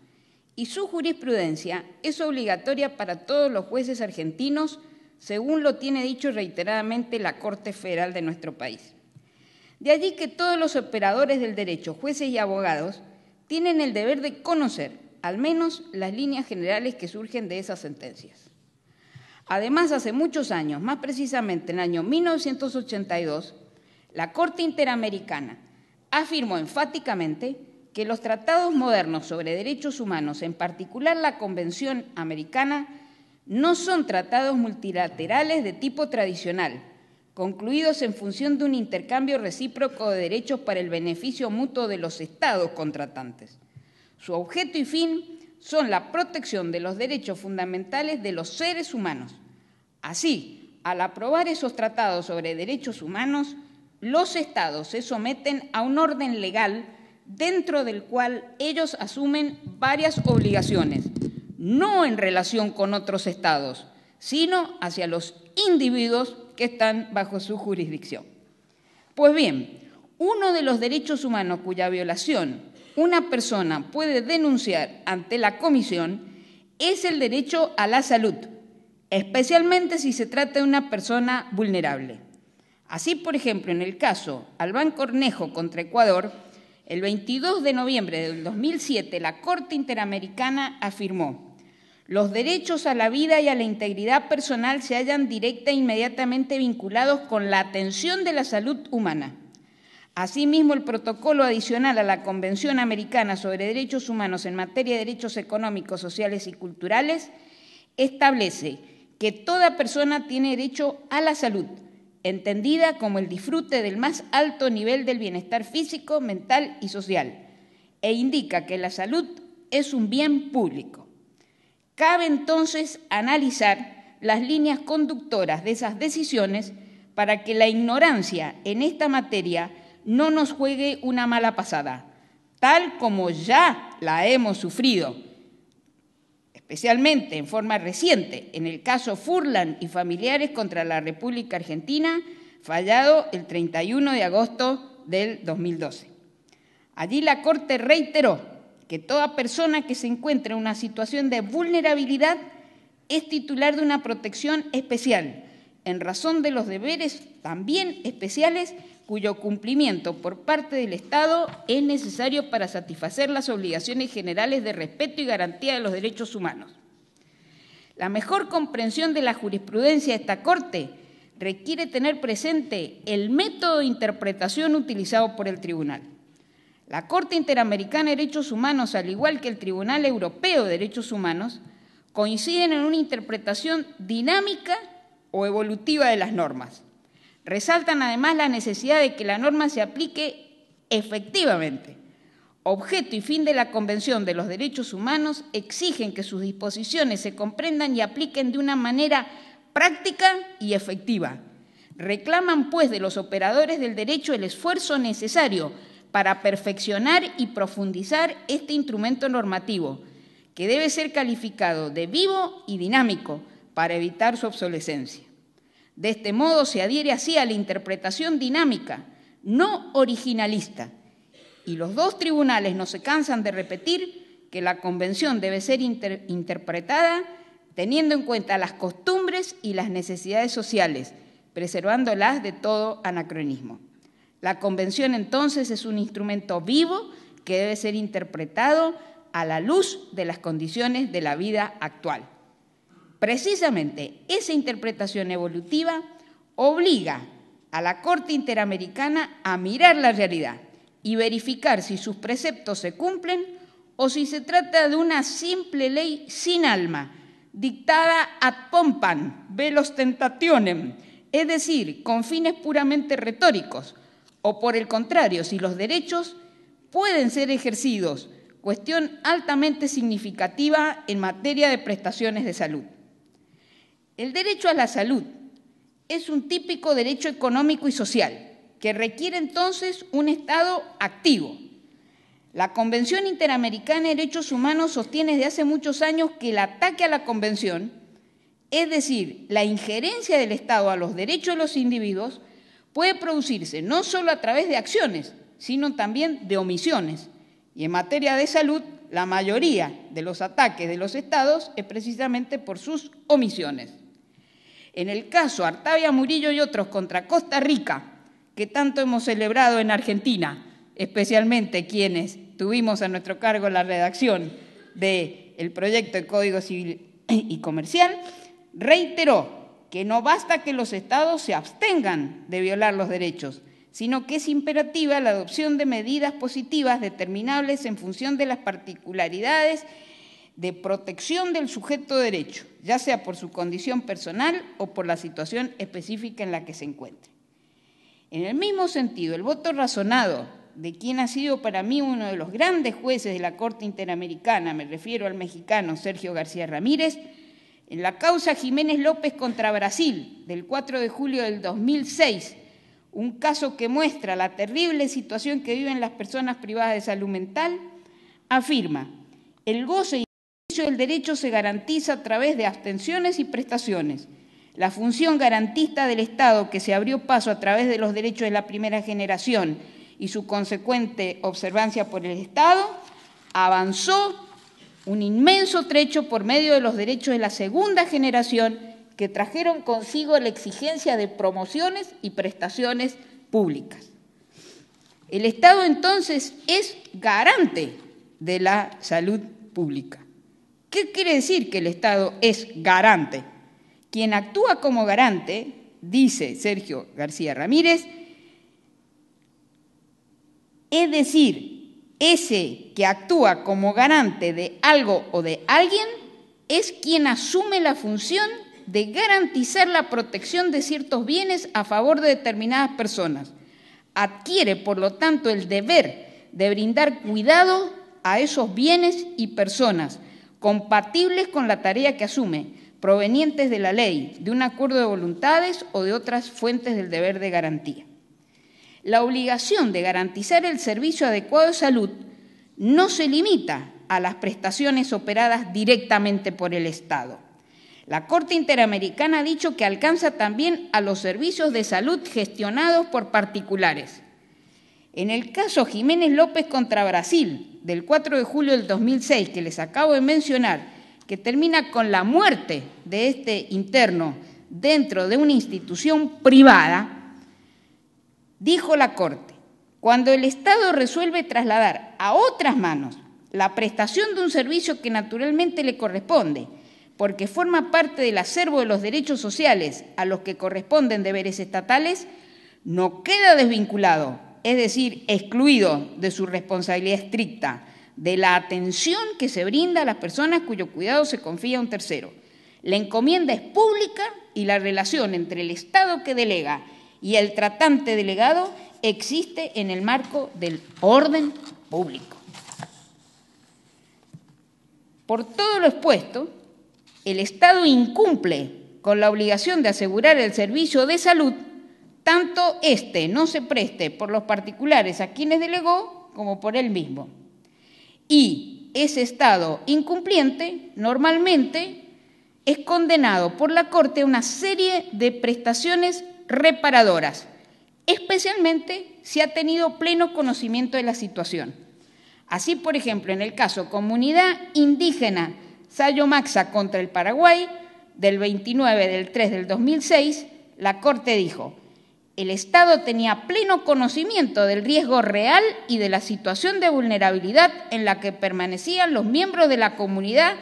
y su jurisprudencia es obligatoria para todos los jueces argentinos, según lo tiene dicho reiteradamente la Corte Federal de nuestro país. De allí que todos los operadores del derecho, jueces y abogados, tienen el deber de conocer al menos las líneas generales que surgen de esas sentencias. Además, hace muchos años, más precisamente en el año 1982, la Corte Interamericana afirmó enfáticamente que los tratados modernos sobre derechos humanos, en particular la Convención Americana, no son tratados multilaterales de tipo tradicional, concluidos en función de un intercambio recíproco de derechos para el beneficio mutuo de los estados contratantes. Su objeto y fin son la protección de los derechos fundamentales de los seres humanos. Así, al aprobar esos tratados sobre derechos humanos, los estados se someten a un orden legal dentro del cual ellos asumen varias obligaciones, no en relación con otros estados, sino hacia los individuos que están bajo su jurisdicción. Pues bien, uno de los derechos humanos cuya violación una persona puede denunciar ante la Comisión es el derecho a la salud, especialmente si se trata de una persona vulnerable. Así, por ejemplo, en el caso Albán Cornejo contra Ecuador, el 22 de noviembre del 2007, la Corte Interamericana afirmó: los derechos a la vida y a la integridad personal se hallan directa e inmediatamente vinculados con la atención de la salud humana. Asimismo, el protocolo adicional a la Convención Americana sobre Derechos Humanos en materia de derechos económicos, sociales y culturales establece que toda persona tiene derecho a la salud, entendida como el disfrute del más alto nivel del bienestar físico, mental y social, e indica que la salud es un bien público. Cabe entonces analizar las líneas conductoras de esas decisiones para que la ignorancia en esta materia no nos juegue una mala pasada, tal como ya la hemos sufrido, especialmente en forma reciente, en el caso Furlan y familiares contra la República Argentina, fallado el 31 de agosto del 2012. Allí la Corte reiteró que toda persona que se encuentre en una situación de vulnerabilidad es titular de una protección especial, en razón de los deberes también especiales cuyo cumplimiento por parte del Estado es necesario para satisfacer las obligaciones generales de respeto y garantía de los derechos humanos. La mejor comprensión de la jurisprudencia de esta Corte requiere tener presente el método de interpretación utilizado por el Tribunal. La Corte Interamericana de Derechos Humanos, al igual que el Tribunal Europeo de Derechos Humanos, coinciden en una interpretación dinámica o evolutiva de las normas. Resaltan además la necesidad de que la norma se aplique efectivamente. Objeto y fin de la Convención de los Derechos Humanos exigen que sus disposiciones se comprendan y apliquen de una manera práctica y efectiva. Reclaman, pues, de los operadores del derecho el esfuerzo necesario para perfeccionar y profundizar este instrumento normativo, que debe ser calificado de vivo y dinámico para evitar su obsolescencia. De este modo se adhiere así a la interpretación dinámica, no originalista, y los dos tribunales no se cansan de repetir que la Convención debe ser interpretada teniendo en cuenta las costumbres y las necesidades sociales, preservándolas de todo anacronismo. La Convención, entonces, es un instrumento vivo que debe ser interpretado a la luz de las condiciones de la vida actual. Precisamente esa interpretación evolutiva obliga a la Corte Interamericana a mirar la realidad y verificar si sus preceptos se cumplen o si se trata de una simple ley sin alma, dictada ad pompam, velos tentationem, es decir, con fines puramente retóricos, o por el contrario, si los derechos pueden ser ejercidos, cuestión altamente significativa en materia de prestaciones de salud. El derecho a la salud es un típico derecho económico y social que requiere entonces un Estado activo. La Convención Interamericana de Derechos Humanos sostiene desde hace muchos años que el ataque a la Convención, es decir, la injerencia del Estado a los derechos de los individuos, puede producirse no solo a través de acciones, sino también de omisiones. Y en materia de salud, la mayoría de los ataques de los Estados es precisamente por sus omisiones. En el caso Artavia Murillo y otros contra Costa Rica, que tanto hemos celebrado en Argentina, especialmente quienes tuvimos a nuestro cargo la redacción del proyecto de Código Civil y Comercial, reiteró que no basta que los Estados se abstengan de violar los derechos, sino que es imperativa la adopción de medidas positivas determinables en función de las particularidades de protección del sujeto de derecho, ya sea por su condición personal o por la situación específica en la que se encuentre. En el mismo sentido, el voto razonado de quien ha sido para mí uno de los grandes jueces de la Corte Interamericana, me refiero al mexicano Sergio García Ramírez, en la causa Jiménez López contra Brasil del 4 de julio del 2006, un caso que muestra la terrible situación que viven las personas privadas de salud mental, afirma: el goce y ejercicio del derecho se garantiza a través de abstenciones y prestaciones. La función garantista del Estado, que se abrió paso a través de los derechos de la primera generación y su consecuente observancia por el Estado, avanzó un inmenso trecho por medio de los derechos de la segunda generación que trajeron consigo la exigencia de promociones y prestaciones públicas. El Estado entonces es garante de la salud pública. ¿Qué quiere decir que el Estado es garante? Quien actúa como garante, dice Sergio García Ramírez, es decir, ese que actúa como garante de algo o de alguien es quien asume la función de garantizar la protección de ciertos bienes a favor de determinadas personas. Adquiere, por lo tanto, el deber de brindar cuidado a esos bienes y personas compatibles con la tarea que asume, provenientes de la ley, de un acuerdo de voluntades o de otras fuentes del deber de garantía. La obligación de garantizar el servicio adecuado de salud no se limita a las prestaciones operadas directamente por el Estado. La Corte Interamericana ha dicho que alcanza también a los servicios de salud gestionados por particulares. En el caso Jiménez López contra Brasil, del 4 de julio del 2006, que les acabo de mencionar, que termina con la muerte de este interno dentro de una institución privada, dijo la Corte, cuando el Estado resuelve trasladar a otras manos la prestación de un servicio que naturalmente le corresponde, porque forma parte del acervo de los derechos sociales a los que corresponden deberes estatales, no queda desvinculado, es decir, excluido de su responsabilidad estricta, de la atención que se brinda a las personas cuyo cuidado se confía a un tercero. La encomienda es pública y la relación entre el Estado que delega y el tratante delegado existe en el marco del orden público. Por todo lo expuesto, el Estado incumple con la obligación de asegurar el servicio de salud, tanto éste no se preste por los particulares a quienes delegó como por él mismo. Y ese Estado incumpliente normalmente es condenado por la Corte a una serie de prestaciones reparadoras, especialmente si ha tenido pleno conocimiento de la situación. Así, por ejemplo, en el caso Comunidad Indígena Sayomaxa contra el Paraguay, del 29 del 3 del 2006, la Corte dijo: el Estado tenía pleno conocimiento del riesgo real y de la situación de vulnerabilidad en la que permanecían los miembros de la comunidad,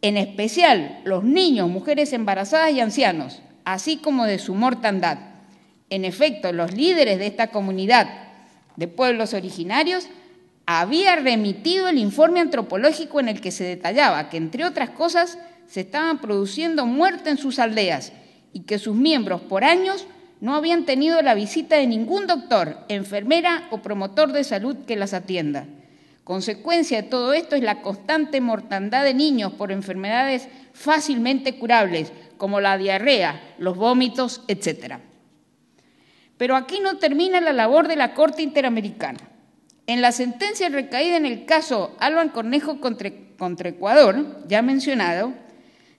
en especial los niños, mujeres embarazadas y ancianos, así como de su mortandad. En efecto, los líderes de esta comunidad de pueblos originarios habían remitido el informe antropológico en el que se detallaba que, entre otras cosas, se estaban produciendo muertes en sus aldeas y que sus miembros por años no habían tenido la visita de ningún doctor, enfermera o promotor de salud que las atienda. Consecuencia de todo esto es la constante mortandad de niños por enfermedades fácilmente curables, como la diarrea, los vómitos, etc. Pero aquí no termina la labor de la Corte Interamericana. En la sentencia recaída en el caso Alban Cornejo contra Ecuador, ya mencionado,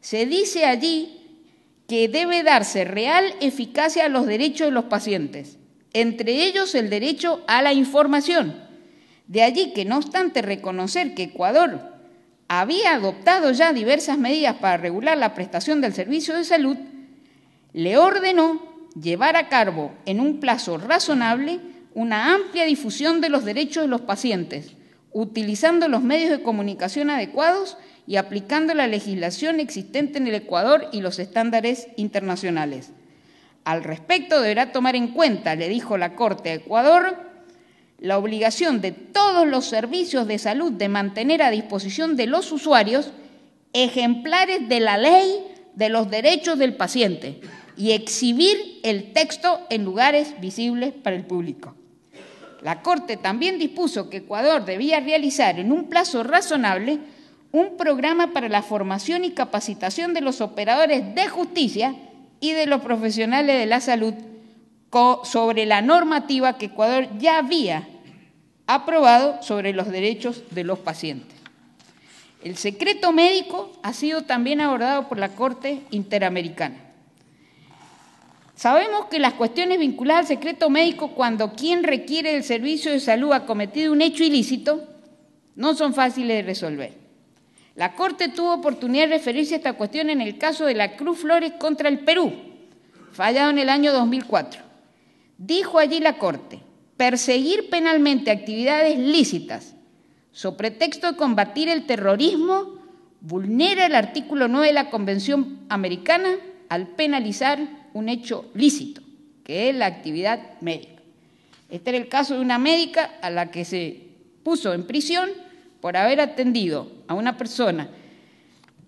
se dice allí que debe darse real eficacia a los derechos de los pacientes, entre ellos el derecho a la información. De allí que, no obstante reconocer que Ecuador había adoptado ya diversas medidas para regular la prestación del servicio de salud, le ordenó llevar a cabo en un plazo razonable una amplia difusión de los derechos de los pacientes, utilizando los medios de comunicación adecuados y aplicando la legislación existente en el Ecuador y los estándares internacionales. Al respecto, deberá tomar en cuenta, le dijo la Corte a Ecuador, la obligación de todos los servicios de salud de mantener a disposición de los usuarios ejemplares de la ley de los derechos del paciente y exhibir el texto en lugares visibles para el público. La Corte también dispuso que Ecuador debía realizar en un plazo razonable un programa para la formación y capacitación de los operadores de justicia y de los profesionales de la salud sobre la normativa que Ecuador ya había aprobado sobre los derechos de los pacientes. El secreto médico ha sido también abordado por la Corte Interamericana. Sabemos que las cuestiones vinculadas al secreto médico, cuando quien requiere el servicio de salud ha cometido un hecho ilícito, no son fáciles de resolver. La Corte tuvo oportunidad de referirse a esta cuestión en el caso de la Cruz Flores contra el Perú, fallado en el año 2004. Dijo allí la Corte: perseguir penalmente actividades lícitas sobre pretexto de combatir el terrorismo vulnera el artículo 9 de la Convención Americana al penalizar un hecho lícito, que es la actividad médica. Este era el caso de una médica a la que se puso en prisión por haber atendido a una persona,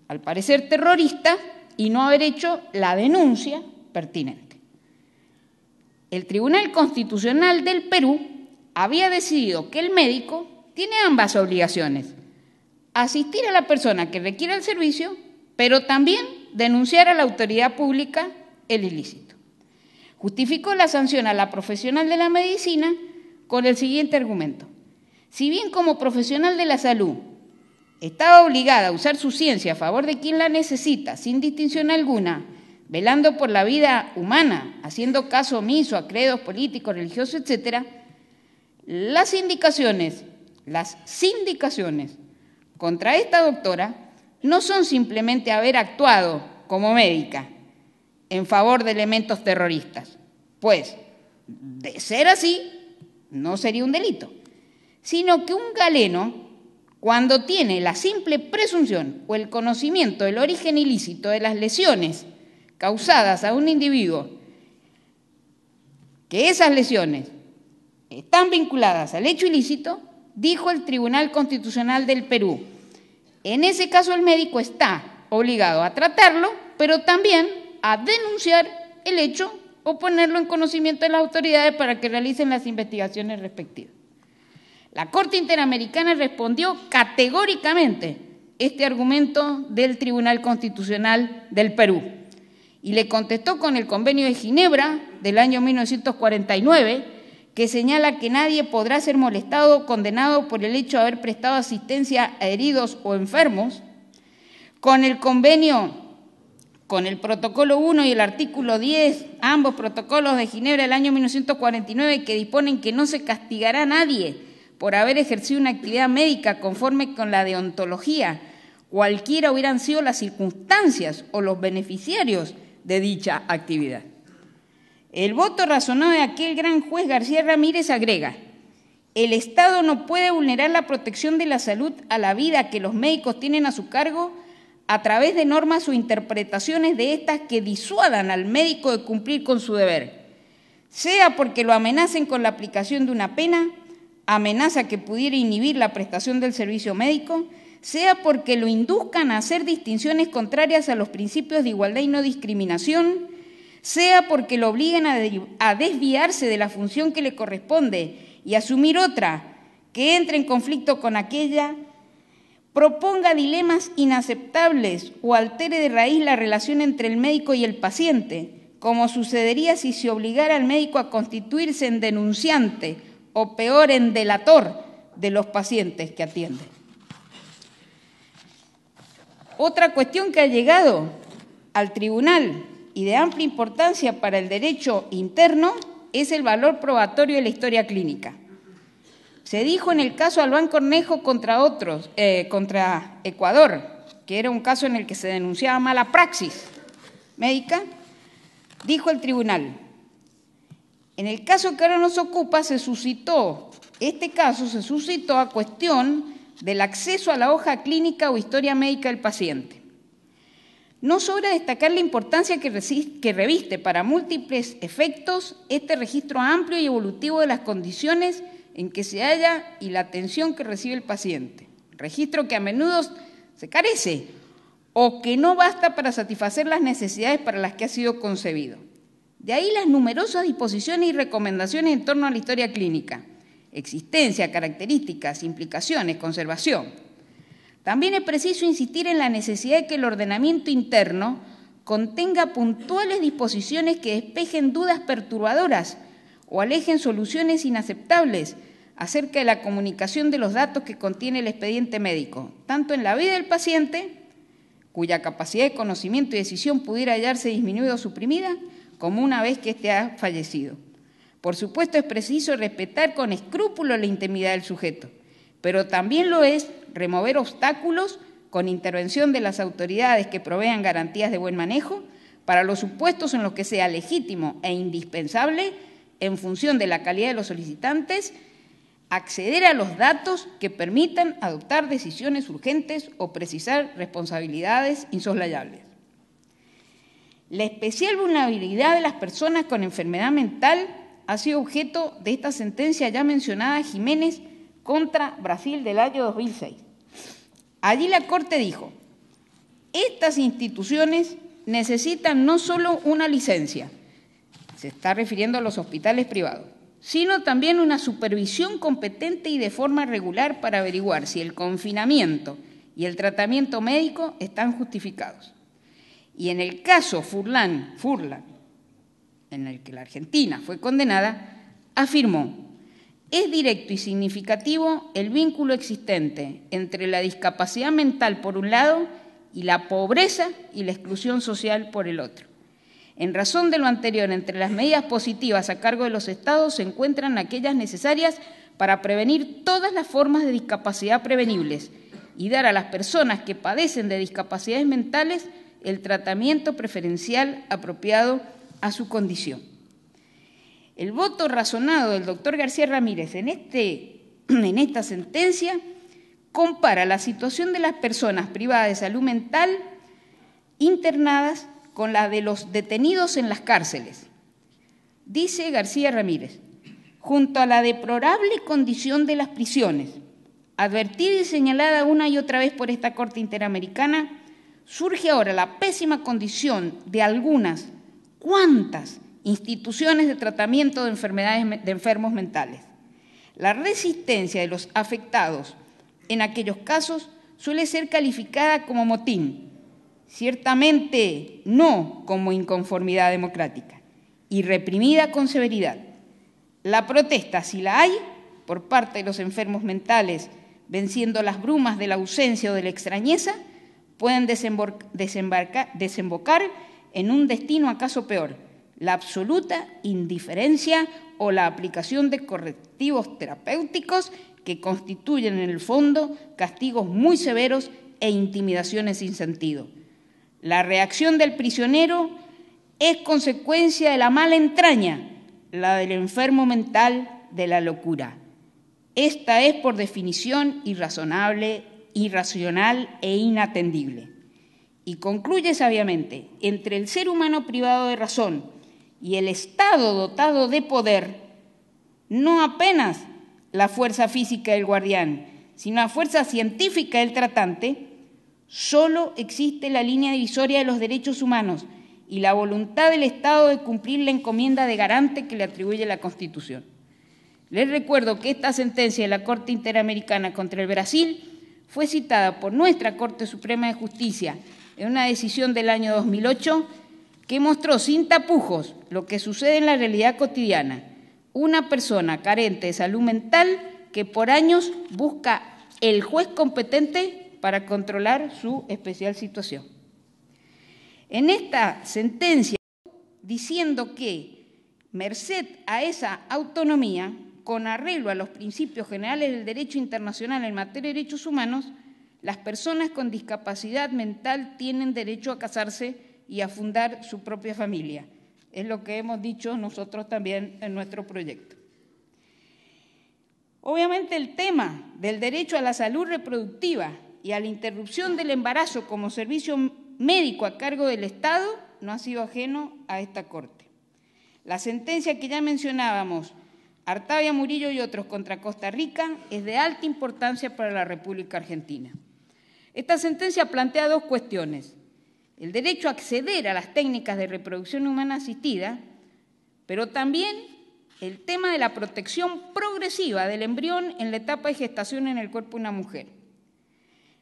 al parecer terrorista, y no haber hecho la denuncia pertinente. El Tribunal Constitucional del Perú había decidido que el médico tiene ambas obligaciones: asistir a la persona que requiera el servicio, pero también denunciar a la autoridad pública el ilícito. Justificó la sanción a la profesional de la medicina con el siguiente argumento: si bien como profesional de la salud estaba obligada a usar su ciencia a favor de quien la necesita, sin distinción alguna, velando por la vida humana, haciendo caso omiso a credos políticos, religiosos, etc., las sindicaciones contra esta doctora no son simplemente haber actuado como médica en favor de elementos terroristas, pues, de ser así, no sería un delito, sino que un galeno, cuando tiene la simple presunción o el conocimiento del origen ilícito de las lesiones causadas a un individuo, que esas lesiones están vinculadas al hecho ilícito, dijo el Tribunal Constitucional del Perú, en ese caso el médico está obligado a tratarlo, pero también a denunciar el hecho o ponerlo en conocimiento de las autoridades para que realicen las investigaciones respectivas. La Corte Interamericana respondió categóricamente este argumento del Tribunal Constitucional del Perú y le contestó con el Convenio de Ginebra del año 1949, que señala que nadie podrá ser molestado o condenado por el hecho de haber prestado asistencia a heridos o enfermos, con el convenio, con el protocolo 1 y el artículo 10, ambos protocolos de Ginebra del año 1949, que disponen que no se castigará a nadie por haber ejercido una actividad médica conforme con la deontología, cualquiera hubieran sido las circunstancias o los beneficiarios de dicha actividad. El voto razonado de aquel gran juez García Ramírez agrega: el Estado no puede vulnerar la protección de la salud a la vida que los médicos tienen a su cargo a través de normas o interpretaciones de estas que disuadan al médico de cumplir con su deber, sea porque lo amenacen con la aplicación de una pena, amenaza que pudiera inhibir la prestación del servicio médico, sea porque lo induzcan a hacer distinciones contrarias a los principios de igualdad y no discriminación, sea porque lo obliguen a desviarse de la función que le corresponde y asumir otra que entre en conflicto con aquella, proponga dilemas inaceptables o altere de raíz la relación entre el médico y el paciente, como sucedería si se obligara al médico a constituirse en denunciante o peor, en delator de los pacientes que atiende. Otra cuestión que ha llegado al tribunal y de amplia importancia para el derecho interno es el valor probatorio de la historia clínica. Se dijo en el caso Albán Cornejo contra Ecuador, que era un caso en el que se denunciaba mala praxis médica, dijo el tribunal: en el caso que ahora nos ocupa, este caso se suscitó a cuestión del acceso a la hoja clínica o historia médica del paciente. No sobra destacar la importancia que reviste para múltiples efectos este registro amplio y evolutivo de las condiciones en que se halla y la atención que recibe el paciente, registro que a menudo se carece o que no basta para satisfacer las necesidades para las que ha sido concebido. De ahí las numerosas disposiciones y recomendaciones en torno a la historia clínica: existencia, características, implicaciones, conservación. También es preciso insistir en la necesidad de que el ordenamiento interno contenga puntuales disposiciones que despejen dudas perturbadoras o alejen soluciones inaceptables acerca de la comunicación de los datos que contiene el expediente médico, tanto en la vida del paciente, cuya capacidad de conocimiento y decisión pudiera hallarse disminuida o suprimida, como una vez que éste ha fallecido. Por supuesto, es preciso respetar con escrúpulo la intimidad del sujeto, pero también lo es remover obstáculos con intervención de las autoridades que provean garantías de buen manejo, para los supuestos en los que sea legítimo e indispensable, en función de la calidad de los solicitantes, acceder a los datos que permitan adoptar decisiones urgentes o precisar responsabilidades insoslayables. La especial vulnerabilidad de las personas con enfermedad mental ha sido objeto de esta sentencia ya mencionada Jiménez contra Brasil del año 2006. Allí la Corte dijo: estas instituciones necesitan no solo una licencia, se está refiriendo a los hospitales privados, sino también una supervisión competente y de forma regular para averiguar si el confinamiento y el tratamiento médico están justificados. Y en el caso Furlan, en el que la Argentina fue condenada, afirmó: es directo y significativo el vínculo existente entre la discapacidad mental por un lado y la pobreza y la exclusión social por el otro. En razón de lo anterior, entre las medidas positivas a cargo de los Estados se encuentran aquellas necesarias para prevenir todas las formas de discapacidad prevenibles y dar a las personas que padecen de discapacidades mentales el tratamiento preferencial apropiado a su condición. El voto razonado del doctor García Ramírez en esta sentencia compara la situación de las personas privadas de salud mental internadas con la de los detenidos en las cárceles. Dice García Ramírez: junto a la deplorable condición de las prisiones, advertida y señalada una y otra vez por esta Corte Interamericana, surge ahora la pésima condición de algunas cuantas instituciones de tratamiento de enfermedades de enfermos mentales. La resistencia de los afectados en aquellos casos suele ser calificada como motín, ciertamente no como inconformidad democrática, y reprimida con severidad. La protesta, si la hay, por parte de los enfermos mentales, venciendo las brumas de la ausencia o de la extrañeza, pueden desembocar en un destino acaso peor: la absoluta indiferencia o la aplicación de correctivos terapéuticos que constituyen en el fondo castigos muy severos e intimidaciones sin sentido. La reacción del prisionero es consecuencia de la mala entraña, la del enfermo mental de la locura. Esta es, por definición, irracional e inatendible. Y concluye sabiamente: entre el ser humano privado de razón y el Estado dotado de poder, no apenas la fuerza física del guardián, sino la fuerza científica del tratante, solo existe la línea divisoria de los derechos humanos y la voluntad del Estado de cumplir la encomienda de garante que le atribuye la Constitución. Les recuerdo que esta sentencia de la Corte Interamericana contra el Brasil fue citada por nuestra Corte Suprema de Justicia en una decisión del año 2008 que mostró sin tapujos lo que sucede en la realidad cotidiana: una persona carente de salud mental que por años busca el juez competente para controlar su especial situación. En esta sentencia, diciendo que, merced a esa autonomía, con arreglo a los principios generales del derecho internacional en materia de derechos humanos, las personas con discapacidad mental tienen derecho a casarse y a fundar su propia familia. Es lo que hemos dicho nosotros también en nuestro proyecto. Obviamente el tema del derecho a la salud reproductiva y a la interrupción del embarazo como servicio médico a cargo del Estado no ha sido ajeno a esta Corte. La sentencia que ya mencionábamos, Artavia Murillo y otros contra Costa Rica, es de alta importancia para la República Argentina. Esta sentencia plantea dos cuestiones: el derecho a acceder a las técnicas de reproducción humana asistida, pero también el tema de la protección progresiva del embrión en la etapa de gestación en el cuerpo de una mujer.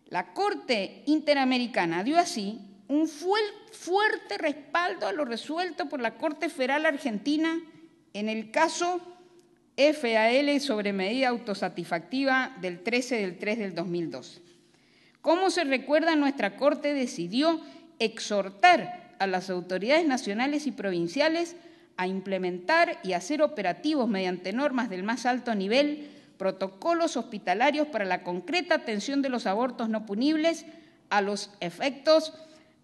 La Corte Interamericana dio así un fuerte respaldo a lo resuelto por la Corte Federal Argentina en el caso FAL sobre medida autosatisfactiva del 13/3 del 2012. Como se recuerda, nuestra Corte decidió exhortar a las autoridades nacionales y provinciales a implementar y hacer operativos mediante normas del más alto nivel protocolos hospitalarios para la concreta atención de los abortos no punibles, a los efectos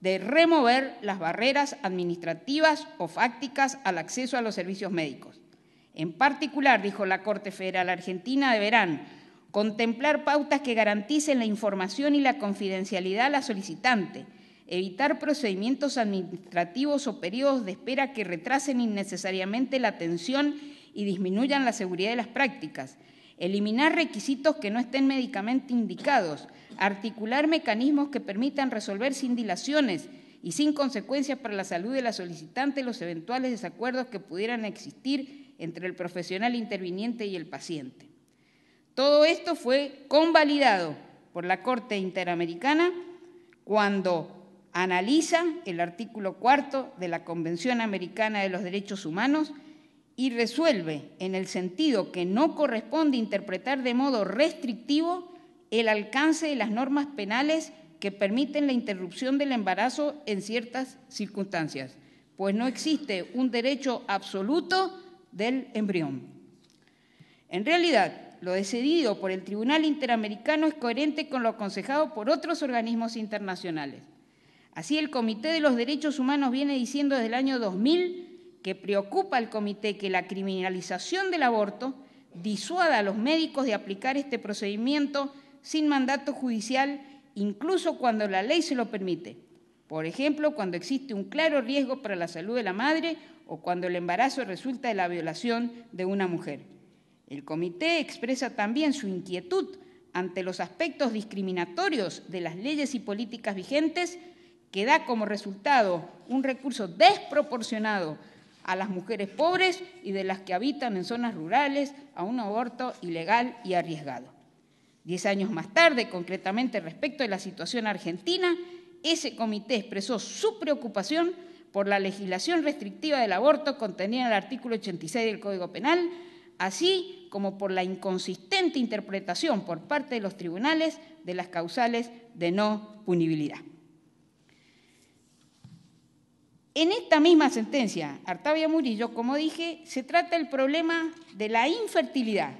de remover las barreras administrativas o fácticas al acceso a los servicios médicos. En particular, dijo la Corte Federal Argentina, deberán contemplar pautas que garanticen la información y la confidencialidad a la solicitante, evitar procedimientos administrativos o periodos de espera que retrasen innecesariamente la atención y disminuyan la seguridad de las prácticas, eliminar requisitos que no estén médicamente indicados, articular mecanismos que permitan resolver sin dilaciones y sin consecuencias para la salud de la solicitante los eventuales desacuerdos que pudieran existir entre el profesional interviniente y el paciente. Todo esto fue convalidado por la Corte Interamericana cuando analiza el artículo 4 de la Convención Americana de los Derechos Humanos y resuelve en el sentido que no corresponde interpretar de modo restrictivo el alcance de las normas penales que permiten la interrupción del embarazo en ciertas circunstancias, pues no existe un derecho absoluto del embrión. En realidad, lo decidido por el Tribunal Interamericano es coherente con lo aconsejado por otros organismos internacionales. Así, el Comité de los Derechos Humanos viene diciendo desde el año 2000 que preocupa al Comité que la criminalización del aborto disuada a los médicos de aplicar este procedimiento sin mandato judicial, incluso cuando la ley se lo permite. Por ejemplo, cuando existe un claro riesgo para la salud de la madre o cuando el embarazo resulta de la violación de una mujer. El Comité expresa también su inquietud ante los aspectos discriminatorios de las leyes y políticas vigentes que da como resultado un recurso desproporcionado a las mujeres pobres y de las que habitan en zonas rurales a un aborto ilegal y arriesgado. 10 años más tarde, concretamente respecto de la situación argentina, ese comité expresó su preocupación por la legislación restrictiva del aborto contenida en el artículo 86 del Código Penal, así como por la inconsistente interpretación por parte de los tribunales de las causales de no punibilidad. En esta misma sentencia, Artavia Murillo, como dije, se trata el problema de la infertilidad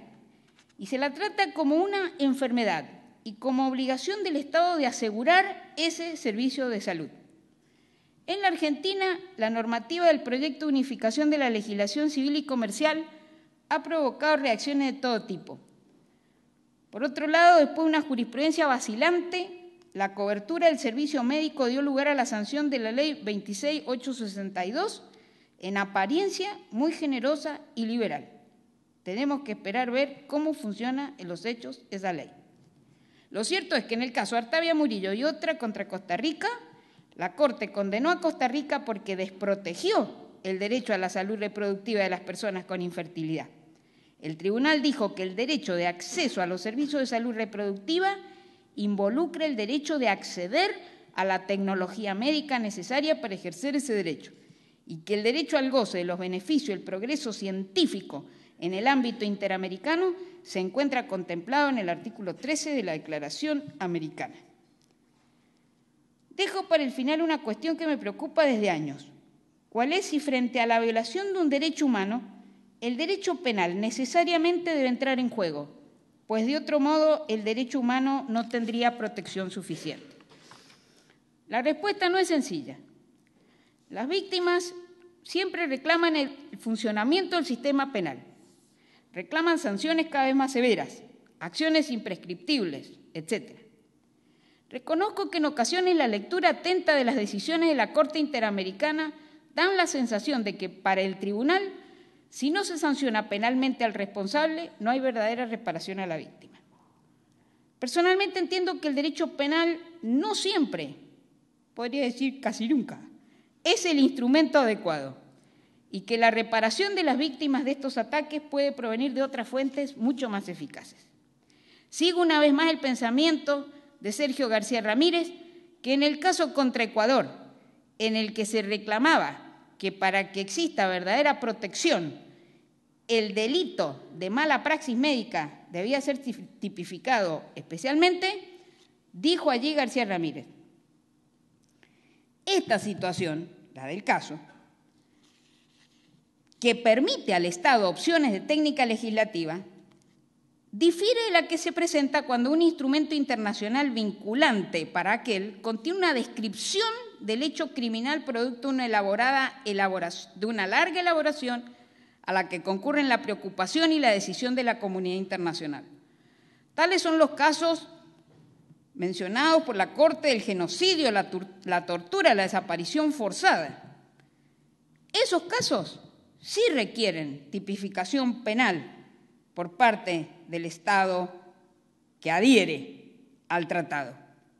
y se la trata como una enfermedad y como obligación del Estado de asegurar ese servicio de salud. En la Argentina, la normativa del proyecto de unificación de la legislación civil y comercial ha provocado reacciones de todo tipo. Por otro lado, después de una jurisprudencia vacilante, la cobertura del servicio médico dio lugar a la sanción de la Ley 26.862, en apariencia muy generosa y liberal. Tenemos que esperar ver cómo funciona en los hechos esa ley. Lo cierto es que en el caso Artavia Murillo y otra contra Costa Rica, la Corte condenó a Costa Rica porque desprotegió el derecho a la salud reproductiva de las personas con infertilidad. El tribunal dijo que el derecho de acceso a los servicios de salud reproductiva involucra el derecho de acceder a la tecnología médica necesaria para ejercer ese derecho y que el derecho al goce de los beneficios y el progreso científico en el ámbito interamericano se encuentra contemplado en el artículo 13 de la Declaración Americana. Dejo para el final una cuestión que me preocupa desde años. ¿Cuál es si frente a la violación de un derecho humano, el derecho penal necesariamente debe entrar en juego? Pues de otro modo el derecho humano no tendría protección suficiente. La respuesta no es sencilla. Las víctimas siempre reclaman el funcionamiento del sistema penal, reclaman sanciones cada vez más severas, acciones imprescriptibles, etc. Reconozco que en ocasiones la lectura atenta de las decisiones de la Corte Interamericana dan la sensación de que para el tribunal, si no se sanciona penalmente al responsable, no hay verdadera reparación a la víctima. Personalmente entiendo que el derecho penal no siempre, podría decir casi nunca, es el instrumento adecuado y que la reparación de las víctimas de estos ataques puede provenir de otras fuentes mucho más eficaces. Sigo una vez más el pensamiento de Sergio García Ramírez, que en el caso contra Ecuador, en el que se reclamaba que para que exista verdadera protección, el delito de mala praxis médica debía ser tipificado especialmente, dijo allí García Ramírez: esta situación, la del caso, que permite al Estado opciones de técnica legislativa, difiere de la que se presenta cuando un instrumento internacional vinculante para aquel contiene una descripción del hecho criminal producto de una larga elaboración a la que concurren la preocupación y la decisión de la comunidad internacional. Tales son los casos mencionados por la Corte del genocidio, la tortura, la desaparición forzada. Esos casos sí requieren tipificación penal por parte del Estado que adhiere al tratado,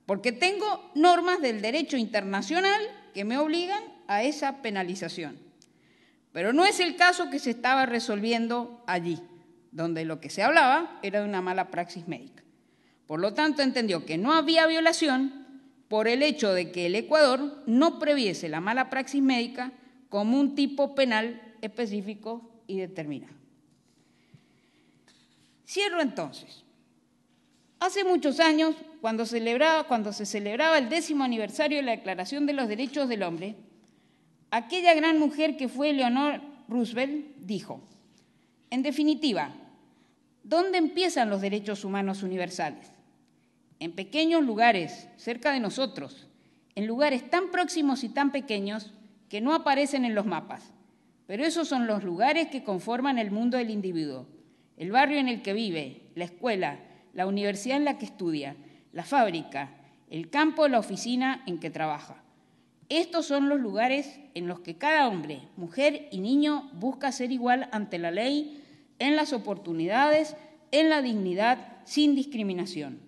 porque tengo normas del derecho internacional que me obligan a esa penalización. Pero no es el caso que se estaba resolviendo allí, donde lo que se hablaba era de una mala praxis médica. Por lo tanto, entendió que no había violación por el hecho de que el Ecuador no previese la mala praxis médica como un tipo penal específico y determinado. Cierro entonces. Hace muchos años, cuando se celebraba el 10º aniversario de la Declaración de los Derechos del Hombre, aquella gran mujer que fue Eleanor Roosevelt dijo: en definitiva, ¿dónde empiezan los derechos humanos universales? En pequeños lugares, cerca de nosotros, en lugares tan próximos y tan pequeños que no aparecen en los mapas. Pero esos son los lugares que conforman el mundo del individuo, el barrio en el que vive, la escuela, la universidad en la que estudia, la fábrica, el campo o la oficina en que trabaja. Estos son los lugares en los que cada hombre, mujer y niño busca ser igual ante la ley, en las oportunidades, en la dignidad, sin discriminación.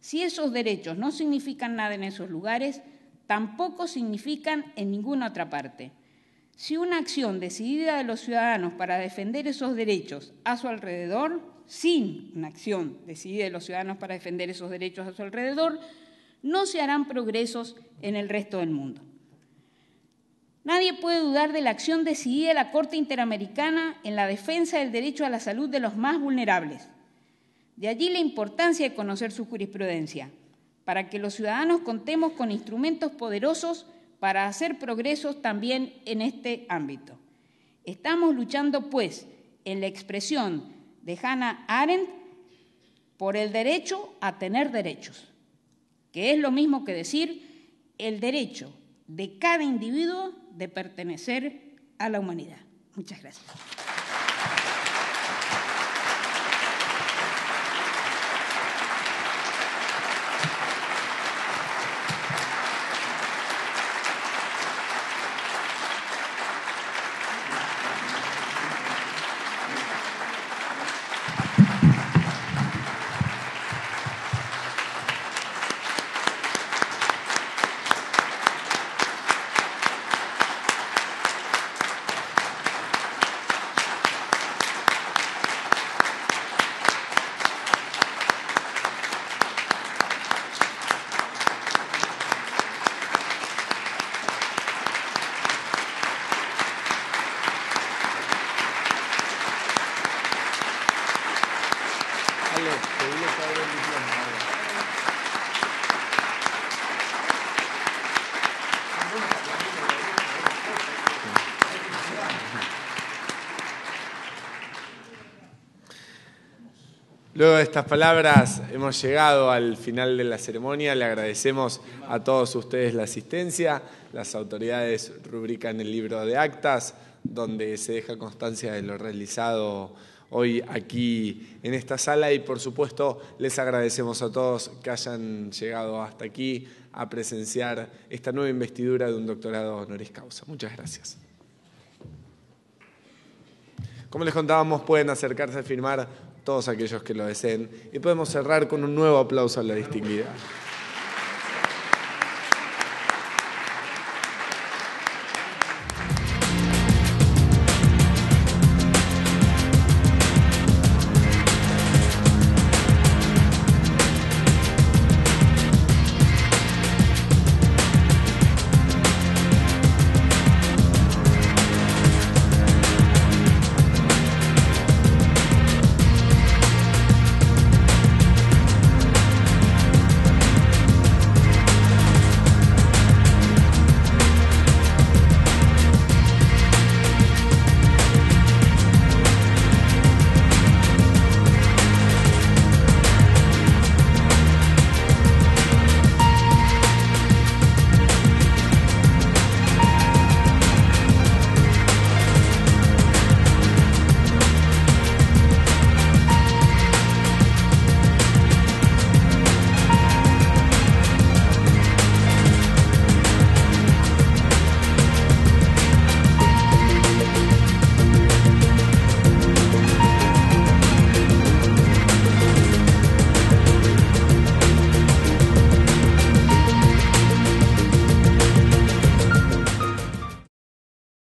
Si esos derechos no significan nada en esos lugares, tampoco significan en ninguna otra parte. Si una acción decidida de los ciudadanos para defender esos derechos a su alrededor, sin una acción decidida de los ciudadanos para defender esos derechos a su alrededor, no se harán progresos en el resto del mundo. Nadie puede dudar de la acción decidida de la Corte Interamericana en la defensa del derecho a la salud de los más vulnerables. De allí la importancia de conocer su jurisprudencia, para que los ciudadanos contemos con instrumentos poderosos para hacer progresos también en este ámbito. Estamos luchando, pues, en la expresión de Hannah Arendt, por el derecho a tener derechos, que es lo mismo que decir el derecho de cada individuo de pertenecer a la humanidad. Muchas gracias. Luego de estas palabras hemos llegado al final de la ceremonia. Le agradecemos a todos ustedes la asistencia. Las autoridades rubrican el libro de actas, donde se deja constancia de lo realizado hoy aquí en esta sala, y por supuesto les agradecemos a todos que hayan llegado hasta aquí a presenciar esta nueva investidura de un doctorado honoris causa. Muchas gracias. Como les contábamos, pueden acercarse a firmar todos aquellos que lo deseen, y podemos cerrar con un nuevo aplauso a la distinguida.